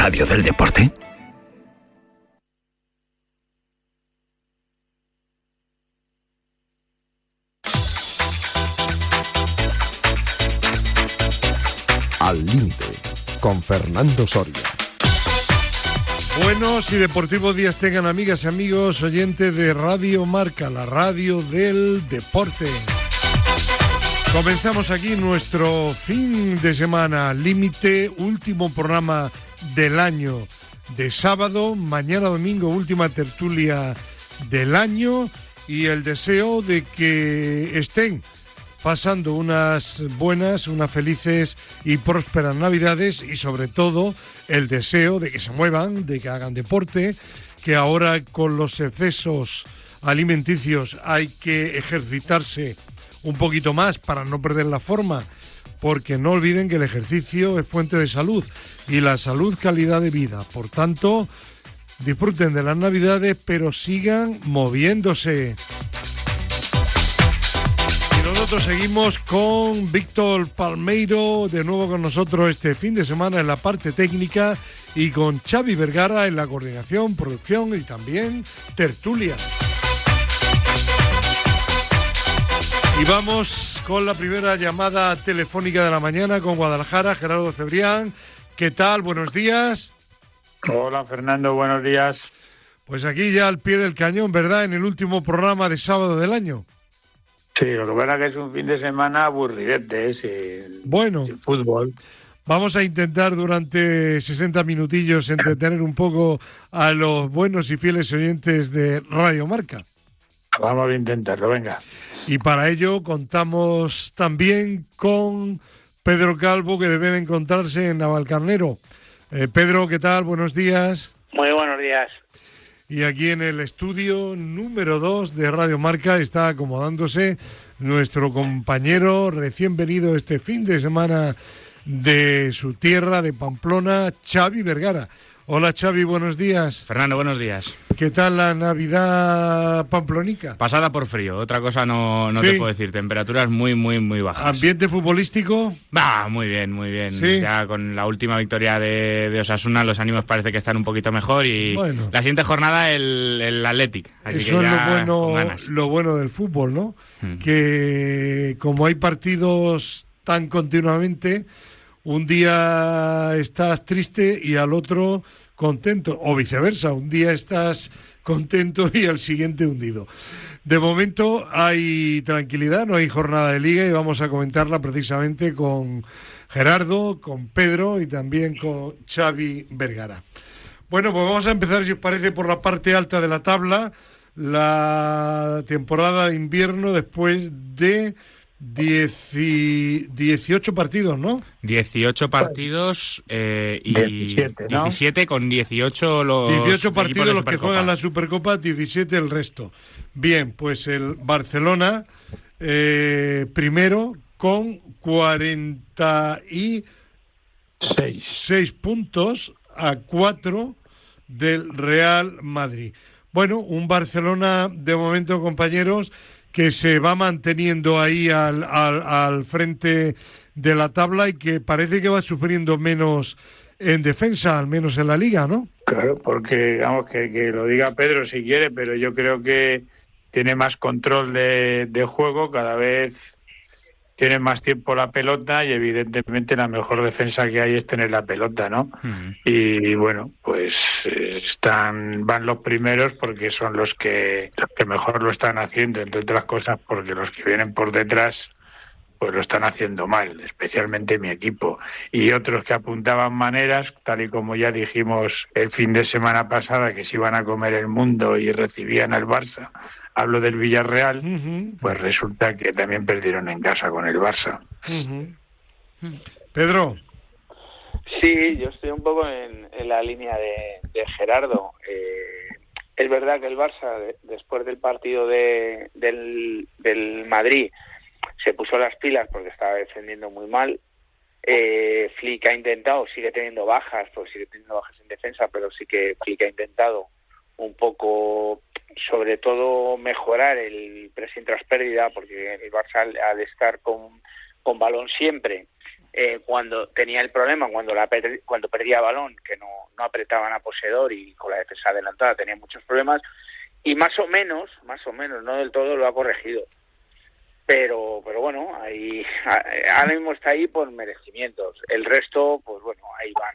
radio del deporte? Al límite, con Fernando Soria. Buenos y deportivos días tengan, amigas y amigos oyentes de Radio Marca, la radio del deporte. Comenzamos aquí nuestro fin de semana límite, último programa del año de sábado, mañana domingo, última tertulia del año, y el deseo de que estén pasando unas buenas, unas felices y prósperas Navidades, y sobre todo el deseo de que se muevan, de que hagan deporte, que ahora con los excesos alimenticios hay que ejercitarse un poquito más para no perder la forma, porque no olviden que el ejercicio es fuente de salud y la salud calidad de vida. Por tanto, disfruten de las Navidades, pero sigan moviéndose. Nosotros seguimos con Víctor Palmeiro, de nuevo con nosotros este fin de semana en la parte técnica, y con Xavi Vergara en la coordinación, producción y también tertulia. Y vamos con la primera llamada telefónica de la mañana con Guadalajara, Gerardo Cebrián. ¿Qué tal? Buenos días. Hola, Fernando, buenos días. Pues aquí ya al pie del cañón, ¿verdad? En el último programa de sábado del año. Sí, lo que pasa es que es un fin de semana aburridete, sin fútbol. Vamos a intentar durante 60 minutillos entretener un poco a los buenos y fieles oyentes de Radio Marca. Vamos a intentarlo, venga. Y para ello contamos también con Pedro Calvo, que debe de encontrarse en Navalcarnero. Pedro, ¿qué tal? Buenos días. Muy buenos días. Y aquí en el estudio número 2 de Radio Marca está acomodándose nuestro compañero recién venido este fin de semana de su tierra, de Pamplona, Xavi Vergara. Hola Xavi, buenos días. Fernando, buenos días. ¿Qué tal la Navidad pamplonica? Pasada por frío, otra cosa no ¿Sí? te puedo decir, temperaturas muy bajas. ¿Ambiente futbolístico? Muy bien. ¿Sí? Ya con la última victoria de Osasuna los ánimos parece que están un poquito mejor, y bueno, la siguiente jornada el Athletic. Así eso que es ya con ganas. lo bueno del fútbol, ¿no? Que como hay partidos tan continuamente, un día estás triste y al otro contento, o viceversa, un día estás contento y al siguiente hundido. De momento hay tranquilidad, no hay jornada de liga, y vamos a comentarla precisamente con Gerardo, con Pedro y también con Xavi Vergara. Bueno, pues vamos a empezar, si os parece, por la parte alta de la tabla, la temporada de invierno después de 18 partidos, ¿no? 18 partidos y 17, ¿no? 17 con 18 los 18 partidos los que Supercopa. juegan la Supercopa, 17 el resto. Bien, pues el Barcelona primero con 46 puntos a 4 del Real Madrid. Bueno, un Barcelona de momento, compañeros, que se va manteniendo ahí al frente de la tabla y que parece que va sufriendo menos en defensa, al menos en la Liga, ¿no? Claro, porque vamos, que lo diga Pedro si quiere, pero yo creo que tiene más control de juego, cada vez tiene más tiempo la pelota, y evidentemente la mejor defensa que hay es tener la pelota, ¿no? Y bueno, pues van los primeros porque son los que mejor lo están haciendo, entre otras cosas porque los que vienen por detrás pues lo están haciendo mal, especialmente mi equipo. Y otros que apuntaban maneras, tal y como ya dijimos el fin de semana pasada, que se iban a comer el mundo y recibían al Barça, hablo del Villarreal, pues resulta que también perdieron en casa con el Barça. Pedro. Sí, yo estoy un poco en la línea de Gerardo. Es verdad que el Barça, después del partido del Madrid, se puso las pilas porque estaba defendiendo muy mal. Flick ha intentado, sigue teniendo bajas en defensa, pero sí que Flick ha intentado un poco, sobre todo, mejorar el pressing tras pérdida, porque el Barça, al estar con balón siempre, cuando tenía el problema, cuando perdía balón, que no apretaban a poseedor y con la defensa adelantada tenía muchos problemas, y más o menos, no del todo, lo ha corregido. Pero bueno, ahora mismo está ahí por merecimientos. El resto, pues bueno, ahí van.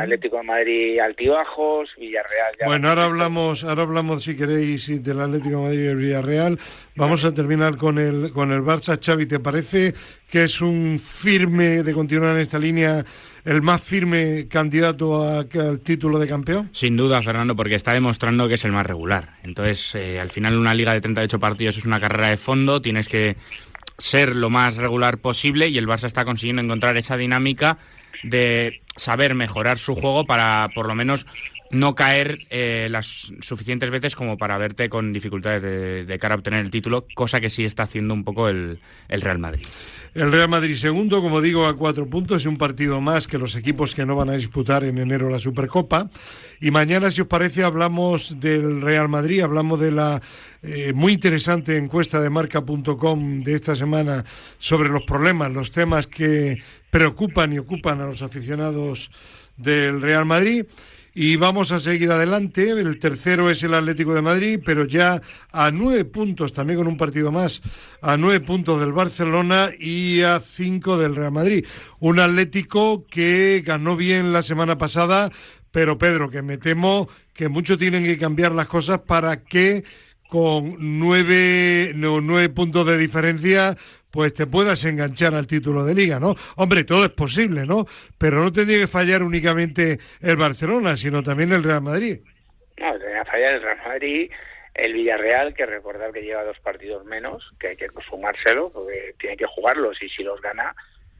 Atlético de Madrid altibajos, Villarreal... Bueno, ahora hablamos si queréis del Atlético de Madrid y el Villarreal. Vamos a terminar con el Barça. Xavi, ¿te parece que es un firme de continuar en esta línea, el más firme candidato al título de campeón? Sin duda, Fernando, porque está demostrando que es el más regular. Entonces, al final una liga de 38 partidos es una carrera de fondo, tienes que ser lo más regular posible y el Barça está consiguiendo encontrar esa dinámica de saber mejorar su juego para, por lo menos, no caer las suficientes veces como para verte con dificultades de cara a obtener el título, cosa que sí está haciendo un poco el Real Madrid. El Real Madrid segundo, como digo, a 4 puntos y un partido más que los equipos que no van a disputar en enero la Supercopa. Y mañana, si os parece, hablamos del Real Madrid, hablamos de la muy interesante encuesta de marca.com de esta semana sobre los problemas, los temas que preocupan y ocupan a los aficionados del Real Madrid. Y vamos a seguir adelante. El tercero es el Atlético de Madrid, pero ya a 9 puntos, también con un partido más, a 9 puntos del Barcelona y a 5 del Real Madrid. Un Atlético que ganó bien la semana pasada, pero Pedro, que me temo que mucho tienen que cambiar las cosas para que con 9 puntos de diferencia pues te puedas enganchar al título de Liga, ¿no? Hombre, todo es posible, ¿no? Pero no tendría que fallar únicamente el Barcelona, sino también el Real Madrid. No, tendría que fallar el Real Madrid, el Villarreal, que recordar que lleva 2 partidos menos, que hay que sumárselo, porque tiene que jugarlos, y si los gana...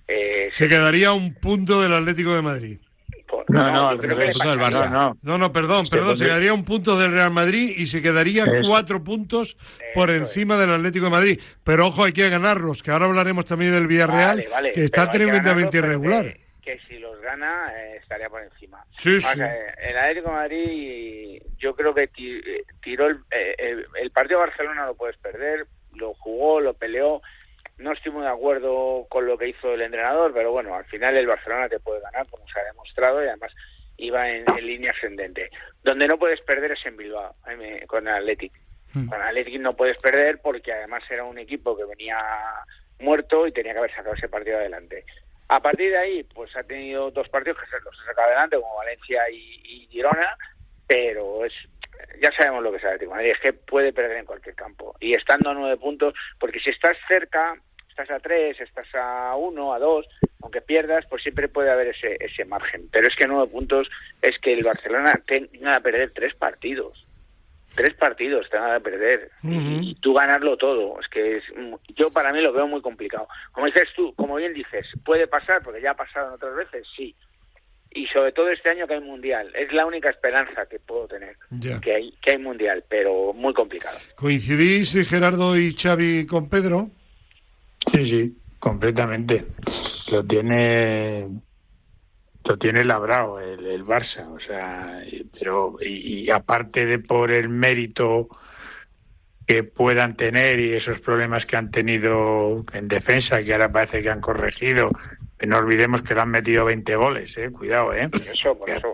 se quedaría un punto del Atlético de Madrid. No, creo que eso del Barça. No, perdón, se quedaría un punto del Real Madrid y se quedaría 4 puntos por encima del Atlético de Madrid. Pero ojo, hay que ganarlos, que ahora hablaremos también del Villarreal, vale, que está tremendamente irregular. Que si los gana, estaría por encima. Sí. El Atlético de Madrid, yo creo que tiró el partido de Barcelona, lo puedes perder, lo jugó, lo peleó. No estoy muy de acuerdo con lo que hizo el entrenador, pero bueno, al final el Barcelona te puede ganar, como se ha demostrado, y además iba en línea ascendente. Donde no puedes perder es en Bilbao, con el Athletic. Con el Athletic no puedes perder porque además era un equipo que venía muerto y tenía que haber sacado ese partido adelante. A partir de ahí, pues ha tenido 2 partidos que los ha sacado adelante, como Valencia y Girona, pero ya sabemos lo que es el Atlético de Madrid, es que puede perder en cualquier campo. Y estando a 9 puntos, porque si estás cerca, estás a 3, estás a 1, a 2, aunque pierdas, pues siempre puede haber ese margen. Pero es que 9 puntos es que el Barcelona tenga que perder 3 partidos. 3 partidos tenga que perder. Y tú ganarlo todo. Es que yo para mí lo veo muy complicado. Como dices tú, como bien dices, puede pasar, porque ya ha pasado en otras veces, sí. Y sobre todo este año que hay mundial. Es la única esperanza que puedo tener, que hay mundial, pero muy complicado. ¿Coincidís, Gerardo y Xavi, con Pedro? Sí, completamente. Lo tiene labrado el Barça, o sea, pero y aparte de por el mérito que puedan tener y esos problemas que han tenido en defensa, que ahora parece que han corregido, no olvidemos que le han metido 20 goles, cuidado, Por eso.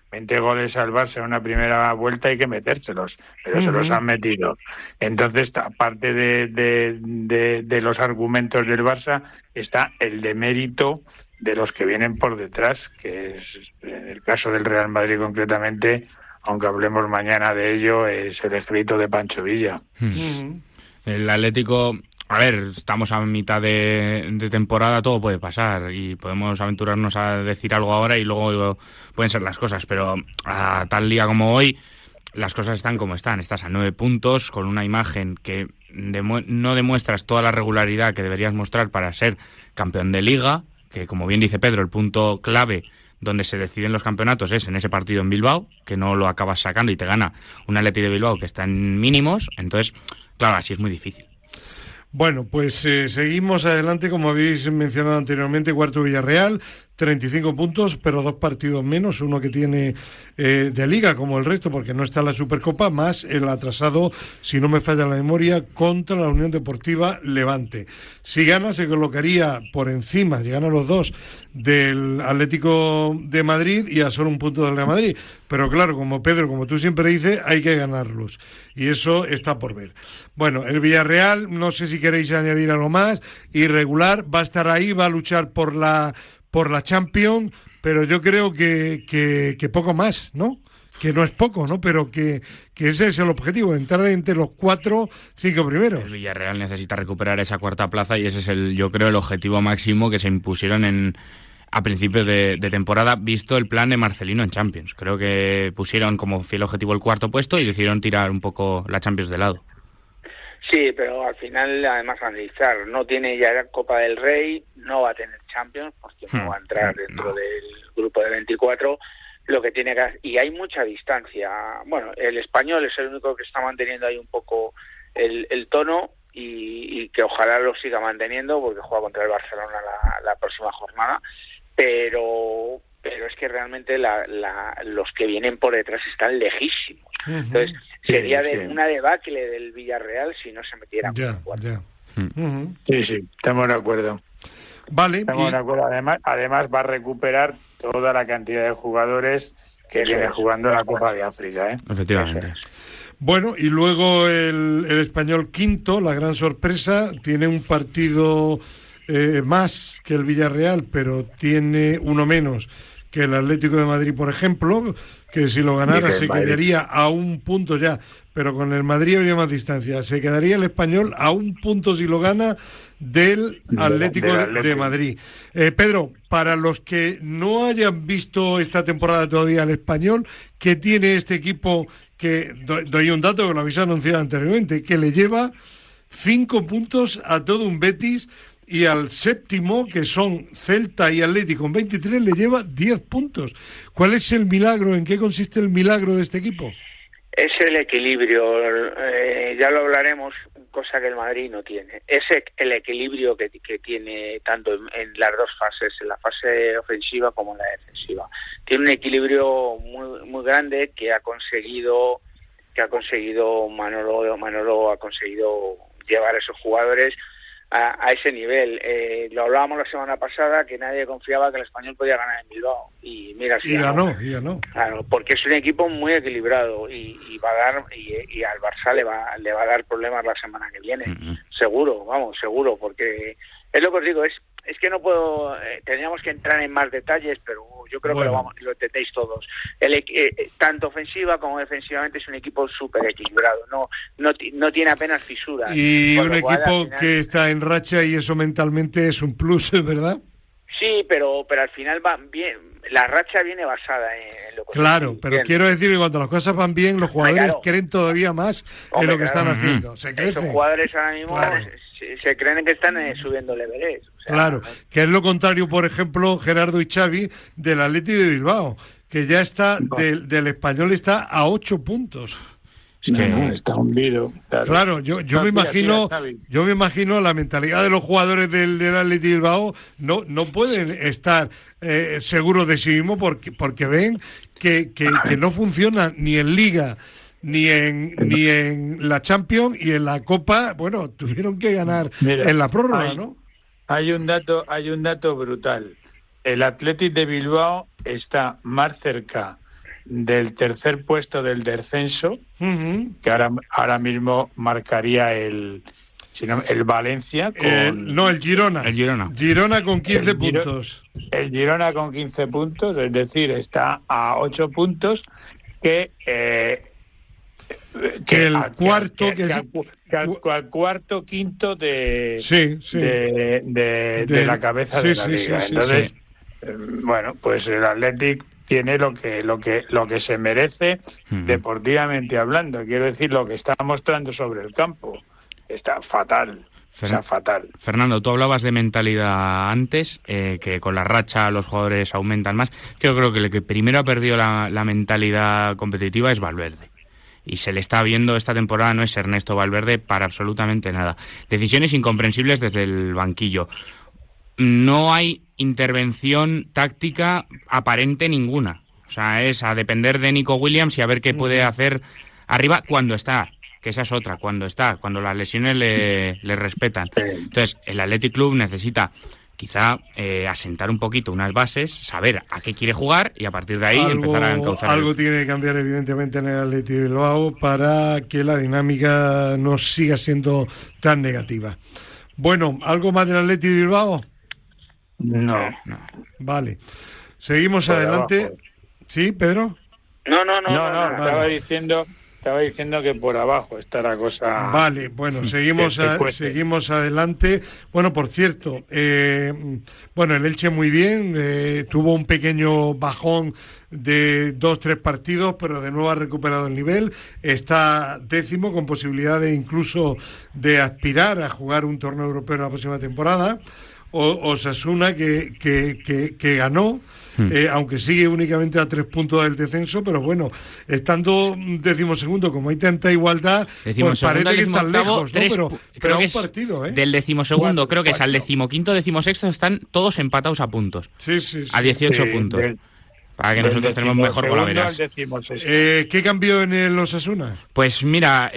20 goles al Barça en una primera vuelta hay que metérselos, pero se los han metido. Entonces, aparte de los argumentos del Barça, está el demérito de los que vienen por detrás, que es en el caso del Real Madrid concretamente, aunque hablemos mañana de ello, es el escrito de Pancho Villa. El Atlético... A ver, estamos a mitad de temporada, todo puede pasar y podemos aventurarnos a decir algo ahora y luego pueden ser las cosas, pero a tal día como hoy las cosas están como están. Estás a 9 puntos con una imagen que no demuestras toda la regularidad que deberías mostrar para ser campeón de Liga, que como bien dice Pedro, el punto clave donde se deciden los campeonatos es en ese partido en Bilbao, que no lo acabas sacando y te gana un Athletic de Bilbao que está en mínimos, entonces, claro, así es muy difícil. Bueno, pues seguimos adelante, como habéis mencionado anteriormente, cuarto Villarreal, 35 puntos, pero 2 partidos menos, uno que tiene de Liga como el resto, porque no está en la Supercopa, más el atrasado, si no me falla la memoria, contra la Unión Deportiva Levante. Si gana, se colocaría por encima, si ganan los dos, del Atlético de Madrid y a solo un punto del Real Madrid. Pero claro, como Pedro, como tú siempre dices, hay que ganarlos. Y eso está por ver. Bueno, el Villarreal, no sé si queréis añadir algo más, irregular, va a estar ahí, va a luchar por la Champions, pero yo creo que poco más, ¿no? Que no es poco, ¿no? Pero que ese es el objetivo, entrar entre los 4-5 primeros. El Villarreal necesita recuperar esa cuarta plaza y ese es yo creo, el objetivo máximo que se impusieron a principios de temporada, visto el plan de Marcelino en Champions. Creo que pusieron como fiel objetivo el cuarto puesto y decidieron tirar un poco la Champions de lado. Sí, pero al final, además, analizar, no tiene ya Copa del Rey, no va a tener Champions, porque no va a entrar dentro del grupo de 24, lo que tiene que... Y hay mucha distancia. Bueno, el Español es el único que está manteniendo ahí un poco el tono y que ojalá lo siga manteniendo, porque juega contra el Barcelona la próxima jornada, pero es que realmente los que vienen por detrás están lejísimos. Entonces, sería una debacle del Villarreal si no se metiera con el cuarto. Sí, estamos de acuerdo. Vale. Estamos de acuerdo. Además va a recuperar toda la cantidad de jugadores que viene jugando la Copa de África, ¿eh? Efectivamente. Bueno, y luego el Español quinto, la gran sorpresa, tiene un partido más que el Villarreal, pero tiene uno menos que el Atlético de Madrid, por ejemplo, que si lo ganara se quedaría a un punto ya, pero con el Madrid habría más distancia. Se quedaría el Español a un punto si lo gana del Atlético de Madrid. Pedro, para los que no hayan visto esta temporada todavía el Español, ¿qué tiene este equipo? Que doy un dato que lo habéis anunciado anteriormente, que le lleva 5 puntos a todo un Betis, y al séptimo, que son Celta y Atlético con 23, le lleva 10 puntos. ¿Cuál es el milagro? ¿En qué consiste el milagro de este equipo? Es el equilibrio, ya lo hablaremos, cosa que el Madrid no tiene. Es el equilibrio que tiene tanto en las dos fases, en la fase ofensiva como en la defensiva. Tiene un equilibrio muy, muy grande que ha conseguido Manolo ha conseguido llevar a esos jugadores a ese nivel. Lo hablábamos la semana pasada, que nadie confiaba que el Español podía ganar en Bilbao, y mira si ganó. Claro, porque es un equipo muy equilibrado y va a dar y al Barça le va a dar problemas la semana que viene. Seguro, porque es lo que os digo, es que no puedo, tendríamos que entrar en más detalles, pero yo creo que lo entendéis todos. Tanto ofensiva como defensivamente es un equipo súper equilibrado, no tiene apenas fisuras. Y un equipo final, que está en racha, y eso mentalmente es un plus, ¿es verdad? Sí, pero al final va bien. La racha viene basada en lo que... Claro, pero quiero decir que cuando las cosas van bien, los jugadores creen todavía más en lo que están haciendo. Se crecen. Esos jugadores ahora mismo se creen que están subiendo el Everest. O sea, claro, que es lo contrario, por ejemplo, Gerardo y Xavi, del Athletic de Bilbao, que ya está, del Español está a 8 puntos. Es que está hundido. Claro, yo me imagino la mentalidad de los jugadores del Athletic de Bilbao. No pueden estar seguros de sí mismos porque ven que no funciona ni en Liga ni en la Champions, y en la Copa, bueno, tuvieron que ganar en la prórroga, ¿no? Hay un dato brutal. El Athletic de Bilbao está más cerca del tercer puesto del descenso, que ahora mismo marcaría el Valencia el Girona. Girona con 15 puntos. El Girona con 15 puntos, es decir, está a 8 puntos que el cuarto, al cuarto, quinto de la cabeza de la liga. Entonces, bueno, pues el Athletic tiene lo que se merece deportivamente hablando. Quiero decir, lo que está mostrando sobre el campo está fatal. Fatal. Fernando, tú hablabas de mentalidad antes, que con la racha los jugadores aumentan más. Yo creo que el que primero ha perdido la mentalidad competitiva es Valverde. Y se le está viendo esta temporada, no es Ernesto Valverde para absolutamente nada. Decisiones incomprensibles desde el banquillo. no hay intervención táctica aparente ninguna. O sea, es a depender de Nico Williams y a ver qué puede hacer arriba cuando está, que esa es otra, cuando las lesiones le respetan. Entonces, el Athletic Club necesita quizá asentar un poquito unas bases, saber a qué quiere jugar y a partir de ahí empezar a encauzar. Algo tiene que cambiar evidentemente en el Athletic Bilbao para que la dinámica no siga siendo tan negativa. Bueno, ¿algo más del Athletic Bilbao? No. Vale. Seguimos Por adelante. abajo. ¿Sí, Pedro? No. Estaba diciendo que por abajo está la cosa. Vale, bueno, seguimos adelante. Bueno, por cierto, el Elche muy bien, tuvo un pequeño bajón de 2-3 partidos, pero de nuevo ha recuperado el nivel, está 10º con posibilidad de incluso de aspirar a jugar un torneo europeo la próxima temporada. Osasuna que ganó, aunque sigue únicamente a 3 puntos del descenso, pero bueno, estando 12º, como hay tanta igualdad, pues parece que están lejos, ¿no? Pero a un partido, del 12º, creo que es al 15º, 16º, están todos empatados a puntos. Sí. A 18 puntos. Para que nosotros tenemos mejor colaveras. ¿Qué cambió en el Osasuna? Pues mira,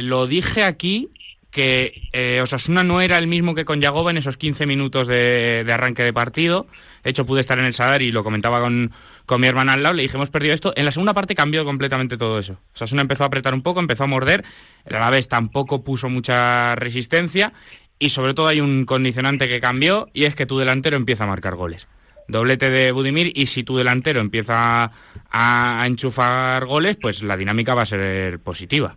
lo dije aquí, que Osasuna no era el mismo que con Yagoba en esos 15 minutos de arranque de partido. De hecho, pude estar en el Sadar y lo comentaba con mi hermana al lado. Le dije, hemos perdido esto. En la segunda parte cambió completamente todo eso. Osasuna empezó a apretar un poco, empezó a morder. El Alavés tampoco puso mucha resistencia. Y sobre todo hay un condicionante que cambió, y es que tu delantero empieza a marcar goles. Doblete de Budimir, y si tu delantero empieza a enchufar goles, pues la dinámica va a ser positiva.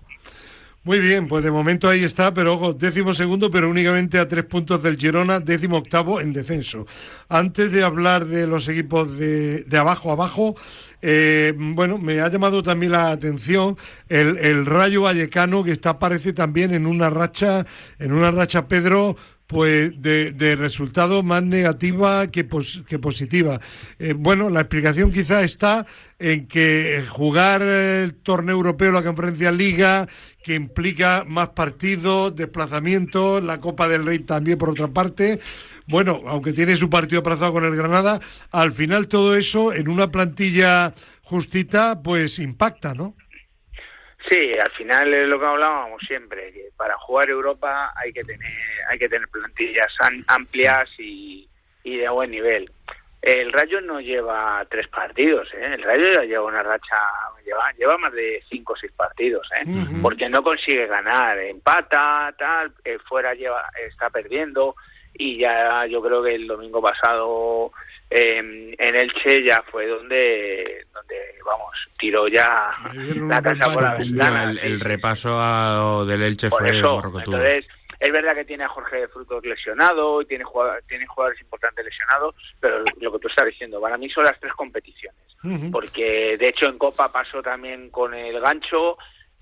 Muy bien, pues de momento ahí está, pero ojo, 12º, pero únicamente a 3 puntos del Girona, 18º en descenso. Antes de hablar de los equipos de abajo a abajo, me ha llamado también la atención el Rayo Vallecano, que parece también en una racha, Pedro, pues de resultado más negativa que positiva. La explicación quizá está en que jugar el torneo europeo, la Conferencia Liga, que implica más partidos, desplazamientos, la Copa del Rey también por otra parte. Bueno, aunque tiene su partido aplazado con el Granada, al final todo eso en una plantilla justita pues impacta, ¿no? Sí, al final es lo que hablábamos siempre, que para jugar Europa hay que tener plantillas amplias y de buen nivel. El Rayo no lleva 3 partidos, el Rayo ya lleva una racha, lleva más de 5 o 6 partidos, porque no consigue ganar, empata, fuera está perdiendo, y ya yo creo que el domingo pasado en Elche ya fue donde tiró ya la casa por la ventana. El repaso del Elche por fue morrocotudo. Entonces, es verdad que tiene a Jorge Frutos lesionado, tiene jugadores importantes lesionados, pero lo que tú estás diciendo, para mí son las 3 competiciones, porque de hecho en Copa pasó también con el Gancho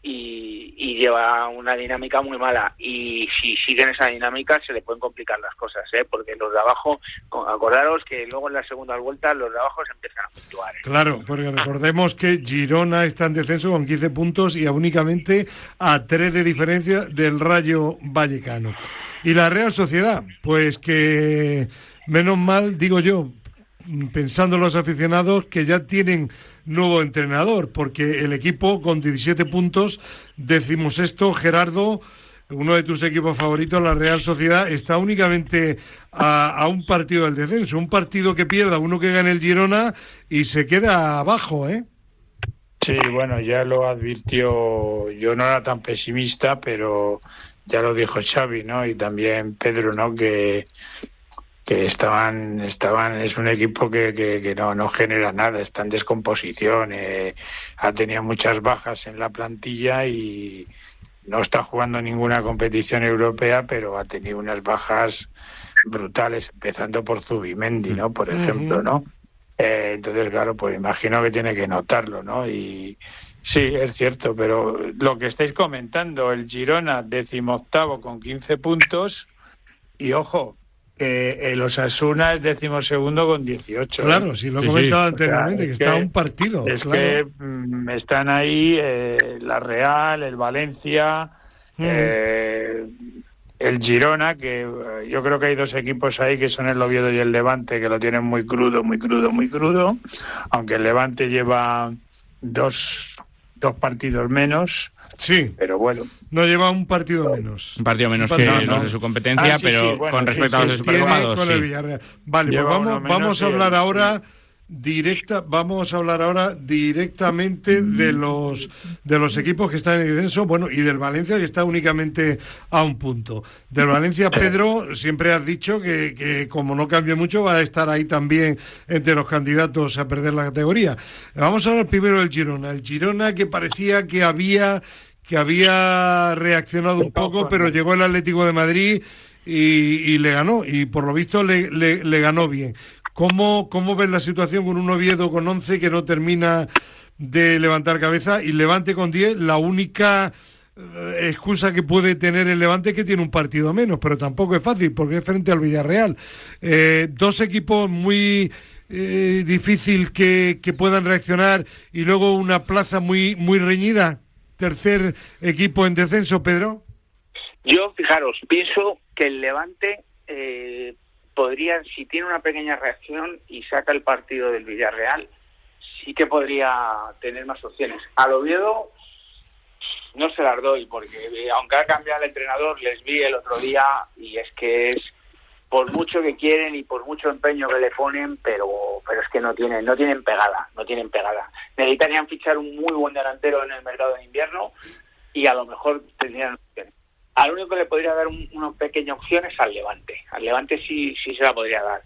y lleva una dinámica muy mala, y si siguen esa dinámica se le pueden complicar las cosas, porque los de abajo, acordaros que luego en la segunda vuelta los de abajo se empiezan a fluctuar. Claro, porque recordemos que Girona está en descenso con 15 puntos y únicamente a 3 de diferencia del Rayo Vallecano. Y la Real Sociedad, pues que menos mal, digo yo, pensando en los aficionados, que ya tienen nuevo entrenador, porque el equipo con 17 puntos, 16º, Gerardo, uno de tus equipos favoritos, la Real Sociedad, está únicamente a un partido del descenso, un partido que pierda, uno que gane el Girona y se queda abajo, ¿eh? Sí, bueno, ya lo advirtió, yo no era tan pesimista, pero ya lo dijo Xavi, ¿no? Y también Pedro, ¿no? Que estaban, es un equipo que no genera nada, está en descomposición, ha tenido muchas bajas en la plantilla y no está jugando ninguna competición europea, pero ha tenido unas bajas brutales, empezando por Zubimendi, ¿no? Por ejemplo, ¿no? Entonces, claro, pues imagino que tiene que notarlo, ¿no? Y sí, es cierto, pero lo que estáis comentando, el Girona 18º con 15 puntos y, ojo, el Osasuna es 12º con 18. Claro, sí, lo he comentado anteriormente, o sea, que está a un partido. Es claro. que están ahí la Real, el Valencia, el Girona, que yo creo que hay dos equipos ahí que son el Oviedo y el Levante, que lo tienen muy crudo, aunque el Levante lleva dos partidos menos. Sí, pero bueno. No lleva un partido menos. Un partido menos que los de su competencia, pero bueno, con respecto a los de Supercopa 2, con el Villarreal. Vale, pues vamos a hablar ahora directamente de los equipos que están en el descenso, bueno, y del Valencia, que está únicamente a un punto. Del Valencia, Pedro, siempre has dicho que como no cambie mucho, va a estar ahí también entre los candidatos a perder la categoría. Vamos a hablar primero del Girona. El Girona, que parecía que había reaccionado un poco, pero llegó el Atlético de Madrid y le ganó, y por lo visto le ganó bien. ¿Cómo ves la situación con un Oviedo con 11 que no termina de levantar cabeza, y Levante con 10? La única excusa que puede tener el Levante es que tiene un partido menos, pero tampoco es fácil porque es frente al Villarreal. Dos equipos muy difícil que puedan reaccionar, y luego una plaza muy reñida. Tercer equipo en descenso, Pedro. Yo, fijaros, pienso que el Levante podría, si tiene una pequeña reacción y saca el partido del Villarreal, sí que podría tener más opciones. Al Oviedo no se las doy, porque aunque ha cambiado el entrenador, les vi el otro día, y es que es por mucho que quieren y por mucho empeño que le ponen, pero es que no tienen pegada. Necesitarían fichar un muy buen delantero en el mercado de invierno, y a lo mejor tendrían opciones. Al único que le podría dar una pequeña opción es al Levante. Al Levante sí se la podría dar.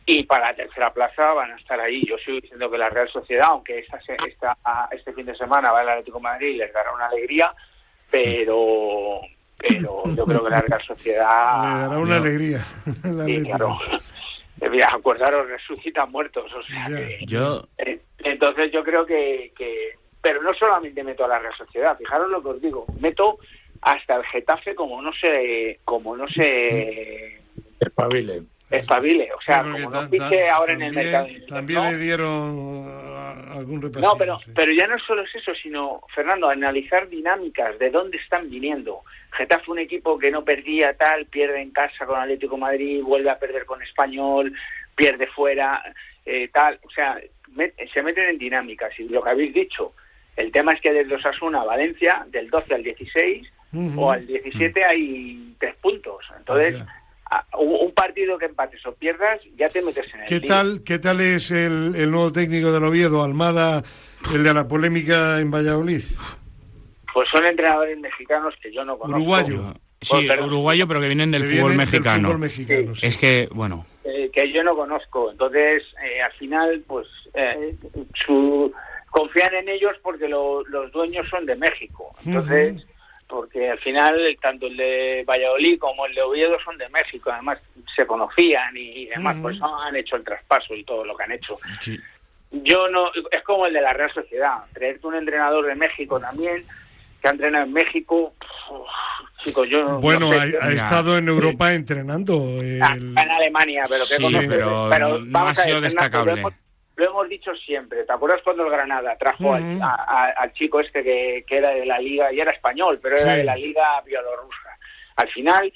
Y para la tercera plaza van a estar ahí. Yo sigo diciendo que la Real Sociedad, aunque este fin de semana va el Atlético de Madrid y les dará una alegría, pero yo creo que la Real Sociedad... Le dará una alegría. Sí, claro. Mira, acordaros, resucitan muertos. O sea, entonces yo creo que... Pero no solamente meto a la Real Sociedad, fijaros lo que os digo, meto hasta el Getafe como no se espabile, o sea, como no pique ahora en el mercado. También le dieron algún repaso. No, pero ya no solo es eso, sino, Fernando, analizar dinámicas, de dónde están viniendo. Getafe, un equipo que no perdía, pierde en casa con Atlético de Madrid, vuelve a perder con Español, pierde fuera, o sea, se meten en dinámicas. Y lo que habéis dicho, el tema es que desde Osasuna a Valencia, del 12 al 16 o al 17 hay 3 puntos. Entonces, un partido que empates o pierdas, ya te metes en el lío. ¿Qué tal es el nuevo técnico del Oviedo, Almada, el de la polémica en Valladolid? Pues son entrenadores mexicanos que yo no conozco. Uruguayo. Sí, uruguayo, pero que vienen del fútbol mexicano. Sí. Es que, bueno... que yo no conozco. Entonces, al final, pues, confían en ellos porque los dueños son de México. Entonces, porque al final, tanto el de Valladolid como el de Oviedo son de México. Además, se conocían y demás, por eso han hecho el traspaso y todo lo que han hecho. Sí. Yo no... Es como el de la Real Sociedad. Traerte un entrenador de México también, que ha entrenado en México... Chicos, yo bueno, no sé, ha estado en Europa entrenando. En Alemania, pero que sí, pero no ha sido destacable. Lo hemos dicho siempre. ¿Te acuerdas cuando el Granada trajo al chico este que era de la liga, y era español, pero era de la liga bielorrusa? Al final,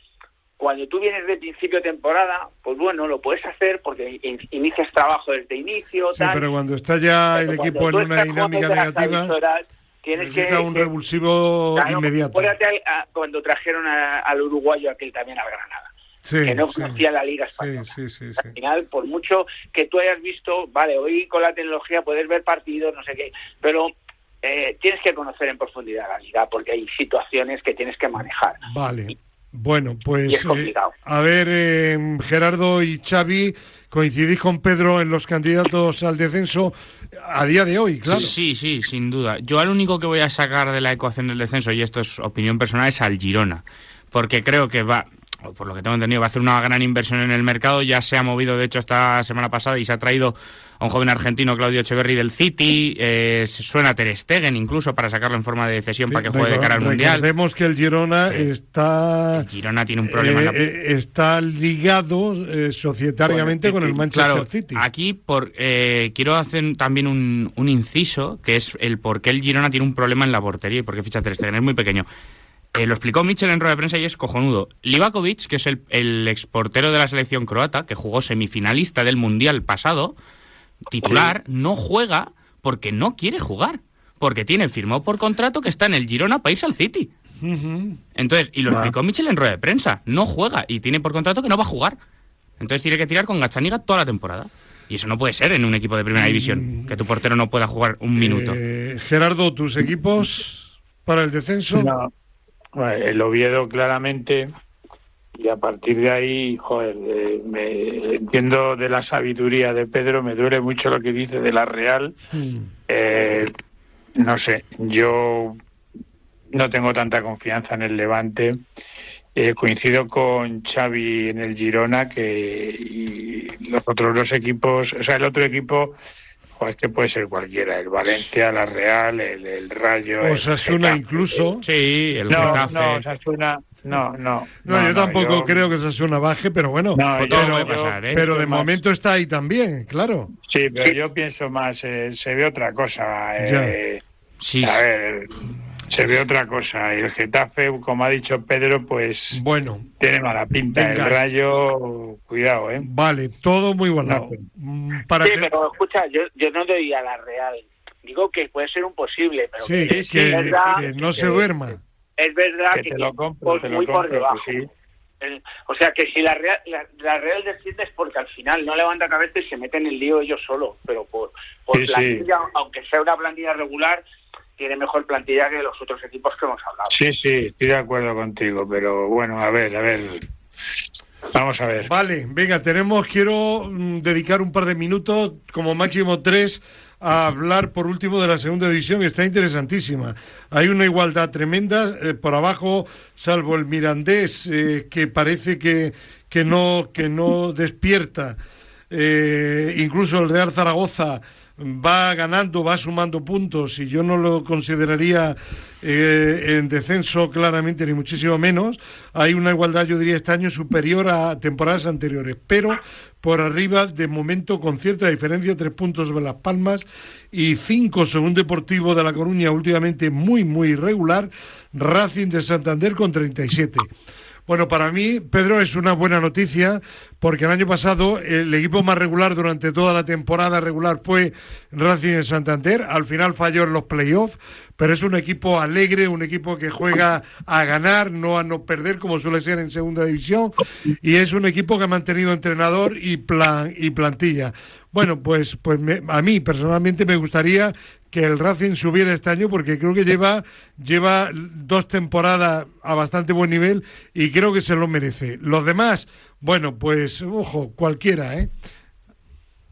cuando tú vienes de principio de temporada, pues bueno, lo puedes hacer porque inicias trabajo desde inicio. Sí, pero cuando está ya el equipo en una dinámica negativa... Necesita un revulsivo inmediato. Acuérdate cuando trajeron al uruguayo aquel también al Granada, que no conocía la Liga Española. Al final, por mucho que tú hayas visto, vale, hoy con la tecnología puedes ver partidos, no sé qué, pero tienes que conocer en profundidad la Liga porque hay situaciones que tienes que manejar. Vale, bueno, pues y es complicado. A ver, Gerardo y Xavi, ¿coincidís con Pedro en los candidatos al descenso a día de hoy, claro? Sí, sin duda. Yo al único que voy a sacar de la ecuación del descenso, y esto es opinión personal, es al Girona, porque creo que va, o por lo que tengo entendido, va a hacer una gran inversión en el mercado. Ya se ha movido, de hecho, esta semana pasada, y se ha traído a un joven argentino, Claudio Echeverri, del City. Suena Ter Stegen incluso para sacarlo en forma de cesión para que juegue de cara al Mundial. Recordemos que el Girona está... El Girona tiene un problema. Está ligado societariamente con el Manchester City. Aquí quiero hacer también un inciso, que es el por qué el Girona tiene un problema en la portería y por qué ficha Ter Stegen. Es muy pequeño. Lo explicó Mitchell en rueda de prensa y es cojonudo. Livakovic, que es el exportero de la selección croata, que jugó semifinalista del Mundial pasado, titular, no juega porque no quiere jugar. Porque tiene firmado por contrato que está en el Girona para irse al City. Entonces, y lo explicó Mitchell en rueda de prensa. No juega y tiene por contrato que no va a jugar. Entonces tiene que tirar con Gazzaniga toda la temporada. Y eso no puede ser en un equipo de primera división, que tu portero no pueda jugar un minuto. Gerardo, ¿tus equipos para el descenso? No. Bueno, el Oviedo claramente, y a partir de ahí, joder, me entiendo de la sabiduría de Pedro, me duele mucho lo que dice de la Real. No sé, yo no tengo tanta confianza en el Levante. Coincido con Xavi en el Girona, y los otros dos equipos, o sea, el otro equipo, joder, este puede ser cualquiera, el Valencia, la Real, el Rayo, Osasuna incluso. Sí, el No, Getafe. no, Osasuna, no, yo tampoco creo que Osasuna baje, pero bueno, todo puede pasar, ¿eh? pero de momento está ahí también, claro. Sí, pero yo pienso más, se ve otra cosa. Sí. A ver, se ve otra cosa. El Getafe, como ha dicho Pedro, pues bueno, tiene mala pinta. Venga. El Rayo, cuidado, ¿eh? Vale, todo muy igualado. Sí, pero escucha, yo no doy a la Real. Digo que puede ser un posible, pero Sí, que no se duerma. Es verdad Que te lo compro, muy por debajo. pues sí. O sea, que si la Real desciende es porque al final no levanta cabeza y se mete en el lío ellos solos, pero por Sí, plantilla, aunque sea una plantilla regular, tiene mejor plantilla que los otros equipos que hemos hablado. Sí, estoy de acuerdo contigo, pero bueno, a ver. Vamos a ver. Vale, venga, quiero dedicar un par de minutos, como máximo 3, a hablar por último de la segunda división, que está interesantísima. Hay una igualdad tremenda, por abajo, salvo el Mirandés, que parece que no despierta. Incluso el Real Zaragoza va ganando, va sumando puntos, y yo no lo consideraría en descenso claramente, ni muchísimo menos. Hay una igualdad, yo diría, este año superior a temporadas anteriores, pero por arriba, de momento, con cierta diferencia, 3 puntos sobre Las Palmas y 5 sobre un Deportivo de La Coruña últimamente muy, muy irregular, Racing de Santander con 37. Bueno, para mí, Pedro, es una buena noticia, porque el año pasado el equipo más regular durante toda la temporada regular fue Racing de Santander. Al final falló en los playoffs, pero es un equipo alegre, un equipo que juega a ganar, no a no perder, como suele ser en segunda división, y es un equipo que ha mantenido entrenador y plantilla. Bueno, pues a mí personalmente me gustaría que el Racing subiera este año, porque creo que lleva 2 temporadas a bastante buen nivel y creo que se lo merece. Los demás, bueno, pues ojo, cualquiera, ¿eh?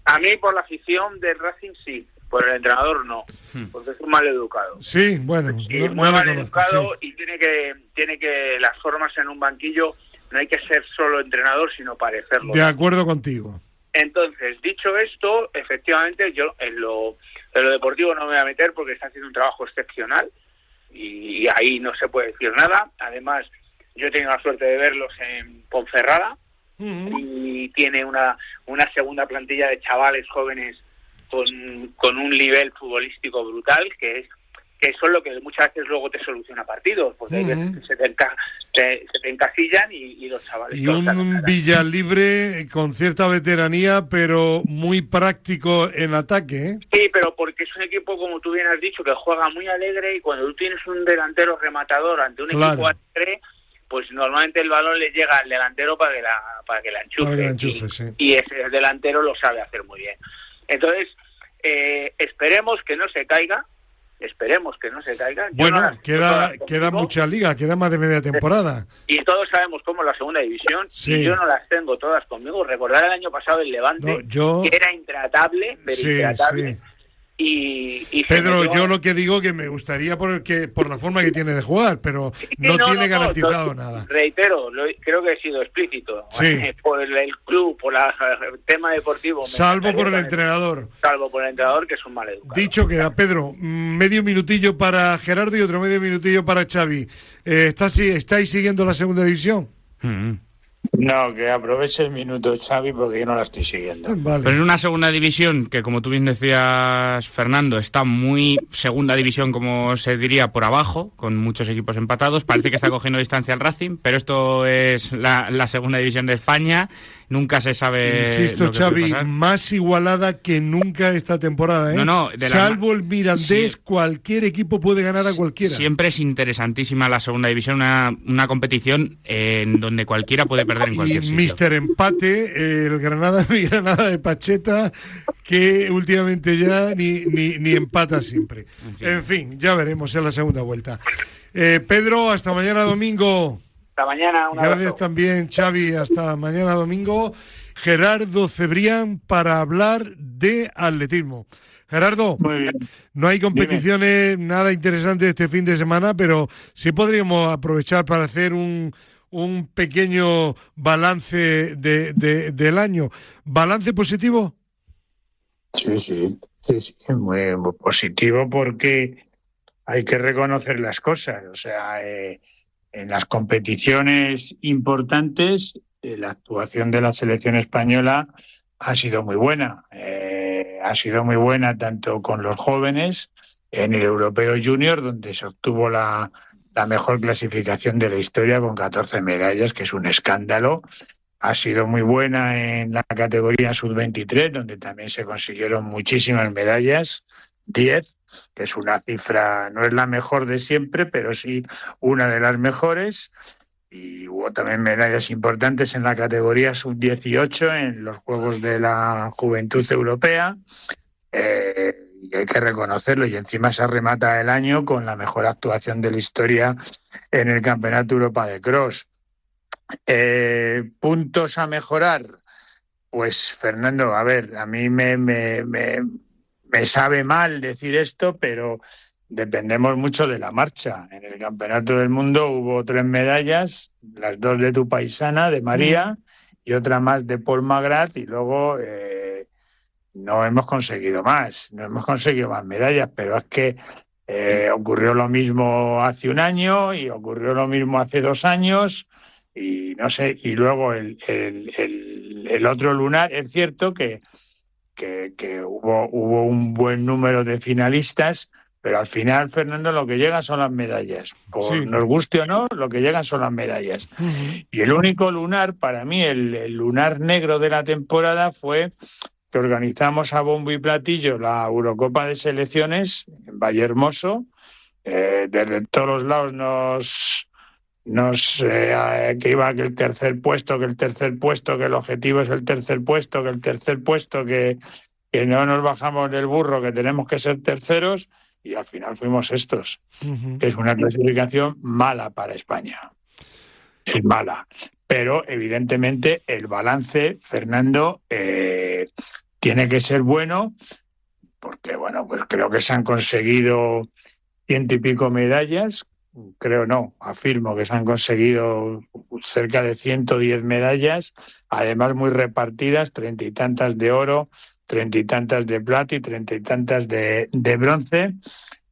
A mí por la afición del Racing sí, por el entrenador no, porque es un mal educado. Sí, bueno, Sí, muy mal educado, sí. Y tiene que las formas en un banquillo, no hay que ser solo entrenador, sino parecerlo. De acuerdo contigo. Entonces, dicho esto, efectivamente, yo en lo deportivo no me voy a meter porque está haciendo un trabajo excepcional y ahí no se puede decir nada. Además, yo he tenido la suerte de verlos en Ponferrada y tiene una segunda plantilla de chavales jóvenes con un nivel futbolístico brutal, que eso es lo que muchas veces luego te soluciona partidos, porque hay veces que se te encasillan y los chavales... Y un Villalibre con cierta veteranía, pero muy práctico en ataque, ¿eh? Sí, pero porque es un equipo, como tú bien has dicho, que juega muy alegre, y cuando tú tienes un delantero rematador ante un equipo alegre, pues normalmente el balón le llega al delantero para que la enchufe, sí. Y ese delantero lo sabe hacer muy bien. Entonces, esperemos que no se caiga. Bueno, queda mucha liga, queda más de media temporada. Y todos sabemos cómo es la segunda división, sí. Y yo no las tengo todas conmigo. Recordar el año pasado el Levante, que era intratable, pero intratable. Sí. Y Pedro, yo lo que digo que me gustaría por la forma que tiene de jugar, pero no tiene garantizado nada. Reitero, creo que he sido explícito. Sí. Por el club, por el tema deportivo. Salvo por el entrenador. Salvo por el entrenador, que es un mal educado. Dicho queda, Pedro, medio minutillo para Gerardo y otro medio minutillo para Xavi. ¿Estáis siguiendo la segunda división? No, que aproveche el minuto, Xavi, porque yo no la estoy siguiendo. Vale. Pero en una segunda división que, como tú bien decías, Fernando, está muy segunda división, como se diría, por abajo, con muchos equipos empatados. Parece que está cogiendo distancia al Racing, pero esto es la segunda división de España. Nunca se sabe. Insisto, lo que puede Xavi, pasar. más igualada que nunca esta temporada, ¿eh? No, Salvo el Mirandés, Sí. cualquier equipo puede ganar a cualquiera. Siempre es interesantísima la segunda división, una competición en donde cualquiera puede perder en Y cualquier sitio. Mister Empate, el Granada, mi Granada de Pacheta, que últimamente ya ni empata siempre. En fin, ya veremos en la segunda vuelta. Pedro, hasta mañana domingo. Hasta mañana, un Gracias abrazo. también, Xavi, hasta mañana domingo. Gerardo Cebrián para hablar de atletismo. Gerardo, Muy bien. no hay competiciones nada interesantes este fin de semana, pero sí podríamos aprovechar para hacer un pequeño balance del año. ¿Balance positivo? Sí, muy, muy positivo porque hay que reconocer las cosas. O sea, en las competiciones importantes, la actuación de la selección española ha sido muy buena. Ha sido muy buena tanto con los jóvenes, en el Europeo Junior, donde se obtuvo la mejor clasificación de la historia con 14 medallas, que es un escándalo. Ha sido muy buena en la categoría sub-23, donde también se consiguieron muchísimas medallas, 10, que es una cifra, no es la mejor de siempre, pero sí una de las mejores. Y hubo también medallas importantes en la categoría sub-18 en los Juegos de la Juventud Europea. Y hay que reconocerlo, y encima se remata el año con la mejor actuación de la historia en el Campeonato Europa de Cross. ¿Puntos a mejorar? Pues, Fernando, a ver, a mí me sabe mal decir esto, pero dependemos mucho de la marcha. En el Campeonato del Mundo hubo 3 medallas, las 2 de tu paisana, de María, y otra más de Paul Magrat, y luego no hemos conseguido más medallas, pero es que ocurrió lo mismo hace un año y ocurrió lo mismo hace 2 años. Y no sé, y luego el otro lunar, es cierto que hubo un buen número de finalistas, pero al final, Fernando, lo que llegan son las medallas. Sí. Nos guste o no, lo que llegan son las medallas. Y el único lunar, para mí, el lunar negro de la temporada fue que organizamos a bombo y platillo la Eurocopa de Selecciones en Vallehermoso. Desde todos los lados que iba que el tercer puesto, que el objetivo es el tercer puesto, que no nos bajamos del burro, que tenemos que ser terceros, y al final fuimos estos, que es una clasificación mala para España. Es mala. Pero evidentemente el balance, Fernando, tiene que ser bueno, porque bueno, pues creo que se han conseguido 100 y pico medallas. Afirmo que se han conseguido cerca de 110 medallas, además muy repartidas, 30 y tantas de oro, 30 y tantas de plata y 30 y tantas de bronce,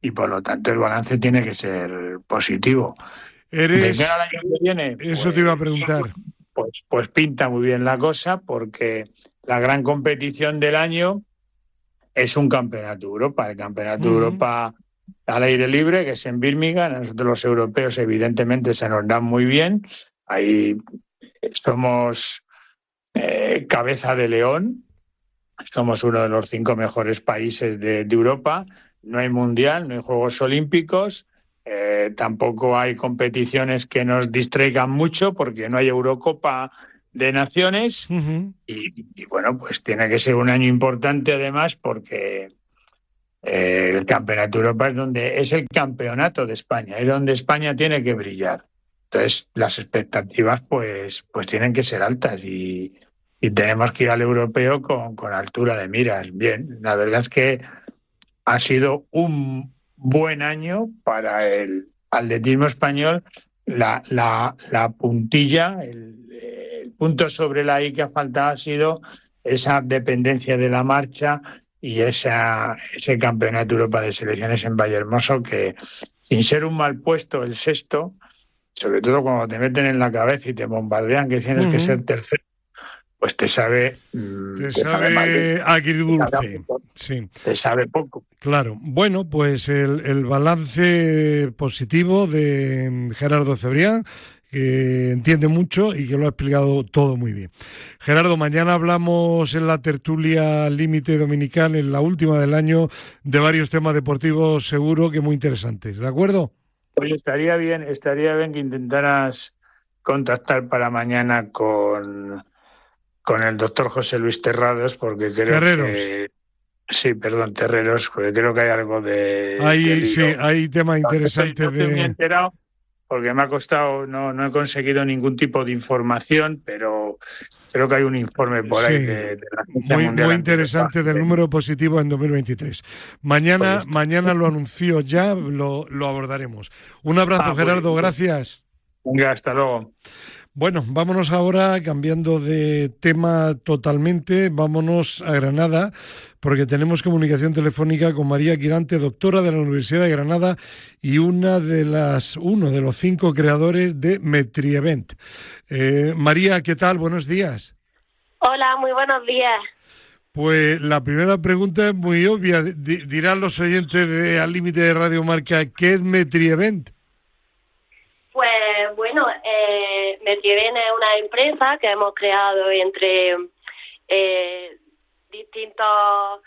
y por lo tanto el balance tiene que ser positivo. ¿De cara al año que viene? Eso te iba a preguntar. Pues pinta muy bien la cosa, porque la gran competición del año es un campeonato Europa, el campeonato Europa al aire libre, que es en Birmingham. A nosotros los europeos evidentemente se nos dan muy bien, ahí somos cabeza de león, somos uno de los 5 mejores países de Europa. No hay mundial, no hay Juegos Olímpicos, tampoco hay competiciones que nos distraigan mucho, porque no hay Eurocopa de Naciones. Y bueno, pues tiene que ser un año importante, además, porque el Campeonato Europa es el campeonato de España, es donde España tiene que brillar. Entonces, las expectativas pues tienen que ser altas, y tenemos que ir al europeo con altura de miras. Bien, la verdad es que ha sido un buen año para el atletismo español. La puntilla, el punto sobre la I que ha faltado ha sido esa dependencia de la marcha y ese Campeonato Europa de Selecciones en Vallehermoso, que sin ser un mal puesto, el sexto, sobre todo cuando te meten en la cabeza y te bombardean que tienes que ser tercero, pues te sabe sabe agridulce. Sí. Te sabe poco. Claro. Bueno, pues el balance positivo de Gerardo Cebrián, que entiende mucho y que lo ha explicado todo muy bien. Gerardo, mañana hablamos en la tertulia Límite Dominical, en la última del año, de varios temas deportivos seguro que muy interesantes. ¿De acuerdo? Oye, estaría bien que intentaras contactar para mañana con el doctor José Luis Terrados, porque creo Terreros. que... Sí, perdón, Terreros, porque creo que hay algo de... Hay temas interesantes no estoy muy enterado, porque me ha costado, no he conseguido ningún tipo de información, pero creo que hay un informe por ahí de la Agencia Mundial muy interesante del número positivo en 2023. Mañana lo anuncio ya, lo abordaremos. Un abrazo, Gerardo, gracias. Venga, hasta luego. Bueno, vámonos ahora, cambiando de tema totalmente, vámonos a Granada, porque tenemos comunicación telefónica con María Quirante, doctora de la Universidad de Granada y uno de los 5 creadores de Metrievent. María, ¿qué tal? Buenos días. Hola, muy buenos días. Pues la primera pregunta es muy obvia. Dirán los oyentes de Al Límite de Radio Marca, ¿qué es Metrievent? Pues bueno, Metrievent es una empresa que hemos creado entre distintos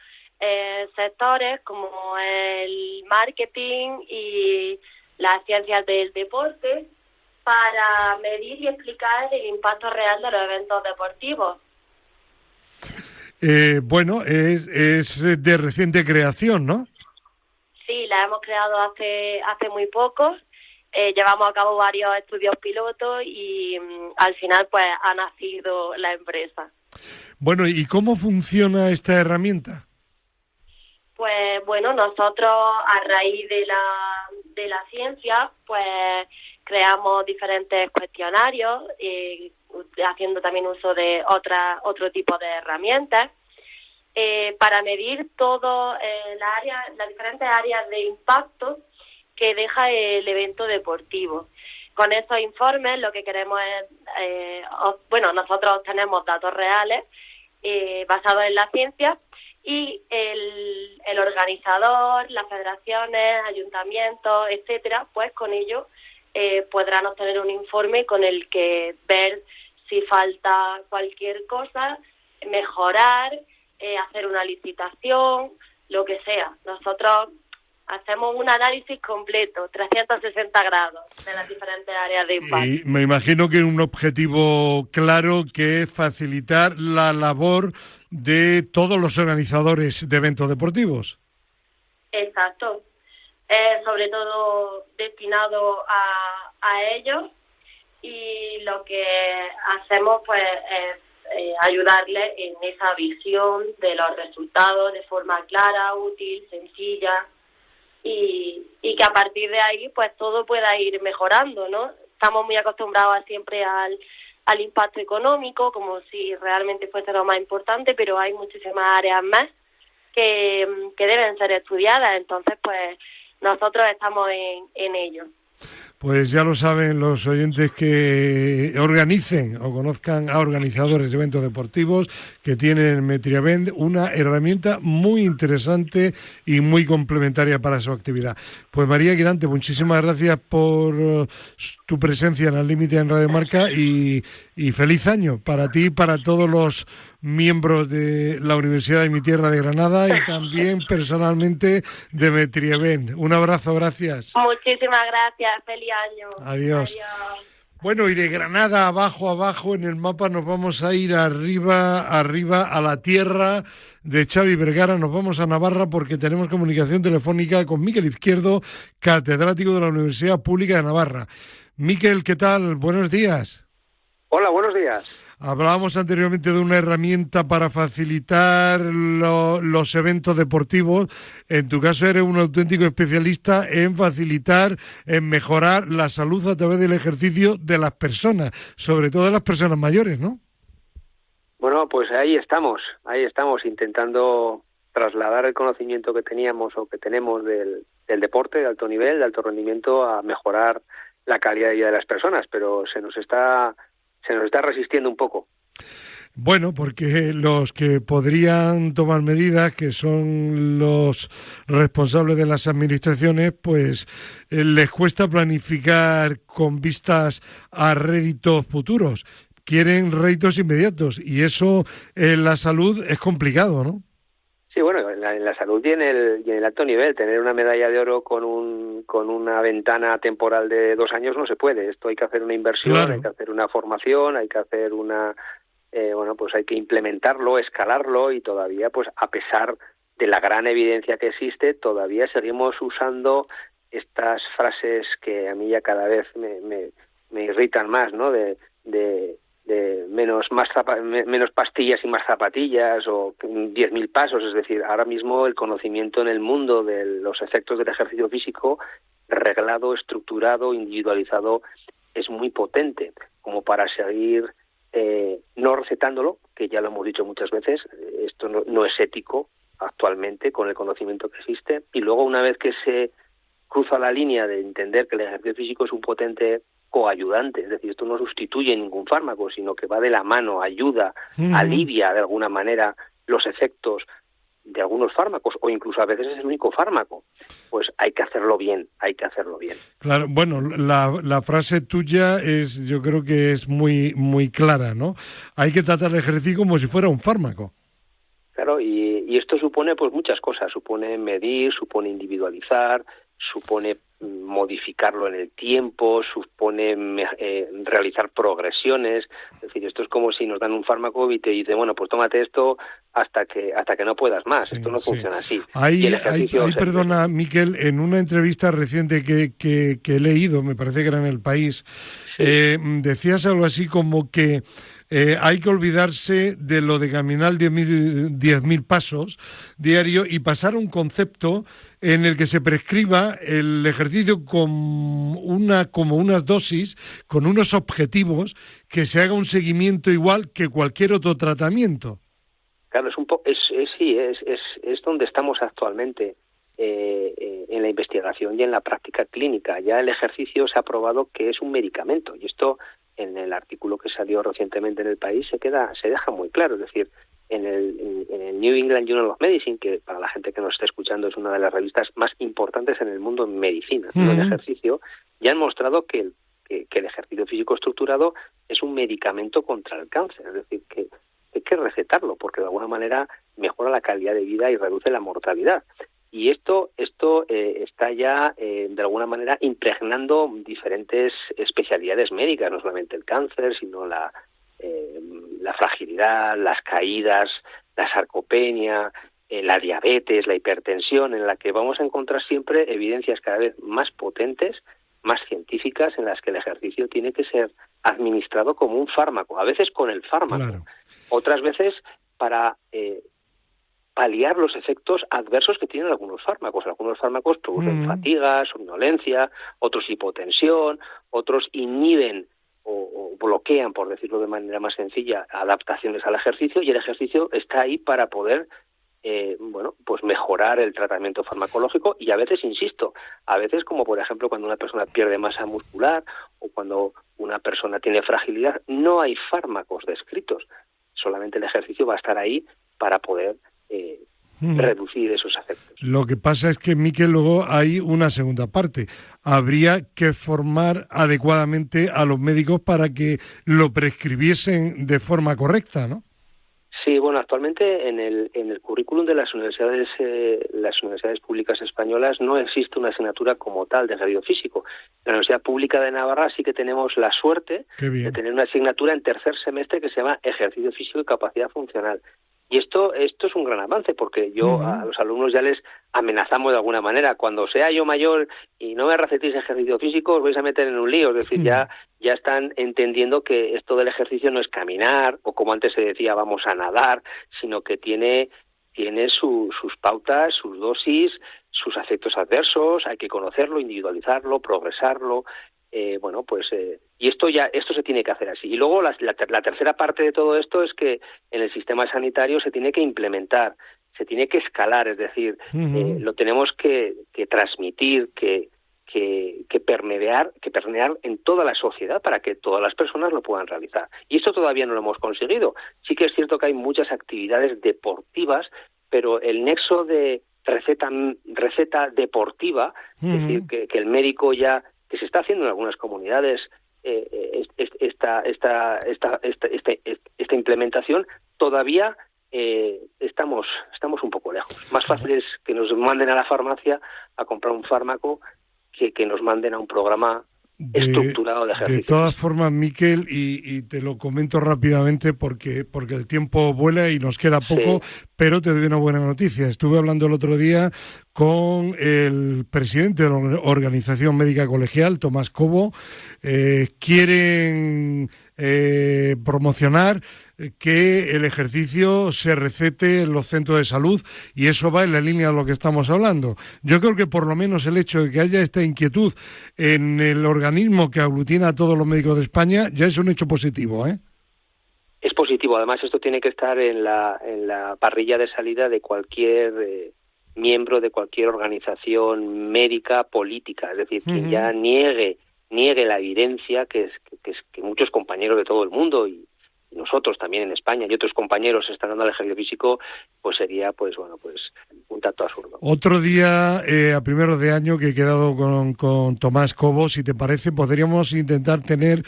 sectores como el marketing y las ciencias del deporte para medir y explicar el impacto real de los eventos deportivos. Bueno, es de reciente creación, ¿no? Sí, la hemos creado hace muy poco. Llevamos a cabo varios estudios pilotos y al final pues ha nacido la empresa. Bueno, ¿y cómo funciona esta herramienta? Pues bueno, nosotros a raíz de la ciencia pues creamos diferentes cuestionarios haciendo también uso de otro tipo de herramientas para medir todo las diferentes áreas de impacto que deja el evento deportivo. Con esos informes lo que queremos es, nosotros obtenemos datos reales basados en la ciencia y el organizador, las federaciones, ayuntamientos, etcétera, pues con ello podrán obtener un informe con el que ver si falta cualquier cosa, mejorar, hacer una licitación, lo que sea. Nosotros hacemos un análisis completo, 360 grados, de las diferentes áreas de impacto. Y me imagino que un objetivo claro que es facilitar la labor de todos los organizadores de eventos deportivos. Exacto. Sobre todo destinado a ellos y lo que hacemos pues es ayudarles en esa visión de los resultados de forma clara, útil, sencilla, y que a partir de ahí pues todo pueda ir mejorando, ¿no? Estamos muy acostumbrados siempre al impacto económico, como si realmente fuese lo más importante, pero hay muchísimas áreas más que deben ser estudiadas, entonces pues nosotros estamos en ello. Pues ya lo saben los oyentes que organicen o conozcan a organizadores de eventos deportivos que tienen Metrievent, una herramienta muy interesante y muy complementaria para su actividad. Pues María Quirante, muchísimas gracias por tu presencia en Al Límite en Radio Marca y feliz año para ti y para todos los miembros de la Universidad de mi tierra de Granada y también personalmente de Metrievent. Un abrazo, gracias. Muchísimas gracias, feliz año. Adiós. Bueno, y de Granada abajo en el mapa nos vamos a ir arriba a la tierra de Xavi Vergara, nos vamos a Navarra porque tenemos comunicación telefónica con Miquel Izquierdo, catedrático de la Universidad Pública de Navarra. Miquel, ¿qué tal? Buenos días. Hola, buenos días. Hablábamos anteriormente de una herramienta para facilitar los eventos deportivos. En tu caso eres un auténtico especialista en facilitar, en mejorar la salud a través del ejercicio de las personas, sobre todo de las personas mayores, ¿no? Bueno, pues ahí estamos intentando trasladar el conocimiento que teníamos o que tenemos del deporte de alto nivel, de alto rendimiento, a mejorar la calidad de vida de las personas, pero se nos está resistiendo un poco. Bueno, porque los que podrían tomar medidas, que son los responsables de las administraciones, pues les cuesta planificar con vistas a réditos futuros. Quieren réditos inmediatos y eso en la salud es complicado, ¿no? Sí, bueno, en la salud y en el alto nivel. Tener una medalla de oro con una ventana temporal de 2 años no se puede. Esto hay que hacer una inversión, claro. Hay que hacer una formación, hay que hacer pues hay que implementarlo, escalarlo, y todavía, pues a pesar de la gran evidencia que existe, todavía seguimos usando estas frases que a mí ya cada vez me irritan más, ¿no? De menos pastillas y más zapatillas, o 10.000 pasos. Es decir, ahora mismo el conocimiento en el mundo de los efectos del ejercicio físico, reglado, estructurado, individualizado, es muy potente como para seguir no recetándolo, que ya lo hemos dicho muchas veces. Esto no es ético actualmente con el conocimiento que existe. Y luego, una vez que se cruza la línea de entender que el ejercicio físico es un potente coayudante, es decir, esto no sustituye ningún fármaco, sino que va de la mano, ayuda, alivia de alguna manera los efectos de algunos fármacos, o incluso a veces es el único fármaco, pues hay que hacerlo bien. Claro, bueno, la frase tuya yo creo que es muy, muy clara, ¿no? Hay que tratar el ejercicio como si fuera un fármaco. Claro, y esto supone pues muchas cosas, supone medir, supone individualizar, supone modificarlo en el tiempo, supone realizar progresiones. Es decir, esto es como si nos dan un fármaco y te dicen, bueno, pues tómate esto hasta que no puedas más. Esto no funciona así. Perdona, Miquel, en una entrevista reciente que he leído, me parece que era en El País, decías algo así como que hay que olvidarse de lo de caminar 10.000 pasos diario y pasar a un concepto en el que se prescriba el ejercicio como unas dosis, con unos objetivos, que se haga un seguimiento igual que cualquier otro tratamiento. Claro, es donde estamos actualmente en la investigación y en la práctica clínica. Ya el ejercicio se ha probado que es un medicamento, y esto en el artículo que salió recientemente en El País se deja muy claro. Es decir, en el New England Journal of Medicine, que para la gente que nos está escuchando es una de las revistas más importantes en el mundo en medicina, ¿no? En ejercicio, ya han mostrado que el ejercicio físico estructurado es un medicamento contra el cáncer. Es decir, que hay que recetarlo porque de alguna manera mejora la calidad de vida y reduce la mortalidad. Y esto está ya de alguna manera impregnando diferentes especialidades médicas, no solamente el cáncer, sino la fragilidad, las caídas, la sarcopenia, la diabetes, la hipertensión, en la que vamos a encontrar siempre evidencias cada vez más potentes, más científicas, en las que el ejercicio tiene que ser administrado como un fármaco, a veces con el fármaco, claro. Otras veces para paliar los efectos adversos que tienen algunos fármacos. Algunos fármacos producen fatiga, somnolencia, otros hipotensión, otros inhiben o bloquean, por decirlo de manera más sencilla, adaptaciones al ejercicio, y el ejercicio está ahí para poder pues mejorar el tratamiento farmacológico. Y a veces, insisto, como por ejemplo cuando una persona pierde masa muscular o cuando una persona tiene fragilidad, no hay fármacos descritos, solamente el ejercicio va a estar ahí para poder reducir esos efectos. Lo que pasa es que, Miquel, luego hay una segunda parte. Habría que formar adecuadamente a los médicos para que lo prescribiesen de forma correcta, ¿no? Sí, bueno, actualmente en el currículum de las universidades públicas españolas no existe una asignatura como tal de ejercicio físico. En la Universidad Pública de Navarra sí que tenemos la suerte de tener una asignatura en tercer semestre que se llama Ejercicio Físico y Capacidad Funcional. Y esto es un gran avance, porque yo a los alumnos ya les amenazamos de alguna manera: cuando sea yo mayor y no me recetéis ejercicio físico, os vais a meter en un lío. Es decir, ya están entendiendo que esto del ejercicio no es caminar, o como antes se decía, vamos a nadar, sino que tiene sus pautas, sus dosis, sus efectos adversos. Hay que conocerlo, individualizarlo, progresarlo. Y esto se tiene que hacer así. Y luego la tercera parte de todo esto es que en el sistema sanitario se tiene que implementar, se tiene que escalar, es decir, lo tenemos que transmitir, que permear en toda la sociedad para que todas las personas lo puedan realizar. Y esto todavía no lo hemos conseguido. Sí que es cierto que hay muchas actividades deportivas, pero el nexo de receta deportiva, es decir, que el médico ya, que se está haciendo en algunas comunidades, esta implementación, todavía estamos un poco lejos. Más fácil es que nos manden a la farmacia a comprar un fármaco que nos manden a un programa estructurado de ejercicio. De todas formas, Miquel, y te lo comento rápidamente porque el tiempo vuela y nos queda poco, pero te doy una buena noticia. Estuve hablando el otro día con el presidente de la Organización Médica Colegial, Tomás Cobo. Quieren promocionar que el ejercicio se recete en los centros de salud, y eso va en la línea de lo que estamos hablando. Yo creo que por lo menos el hecho de que haya esta inquietud en el organismo que aglutina a todos los médicos de España ya es un hecho positivo, ¿eh? Es positivo. Además, esto tiene que estar en la parrilla de salida de cualquier miembro de cualquier organización médica política. Es decir, quien ya niegue la evidencia, que muchos compañeros de todo el mundo y nosotros también en España y otros compañeros están dando al ejercicio físico, pues sería un tanto absurdo. Otro día, a primeros de año, que he quedado con Tomás Cobo, si te parece, podríamos intentar tener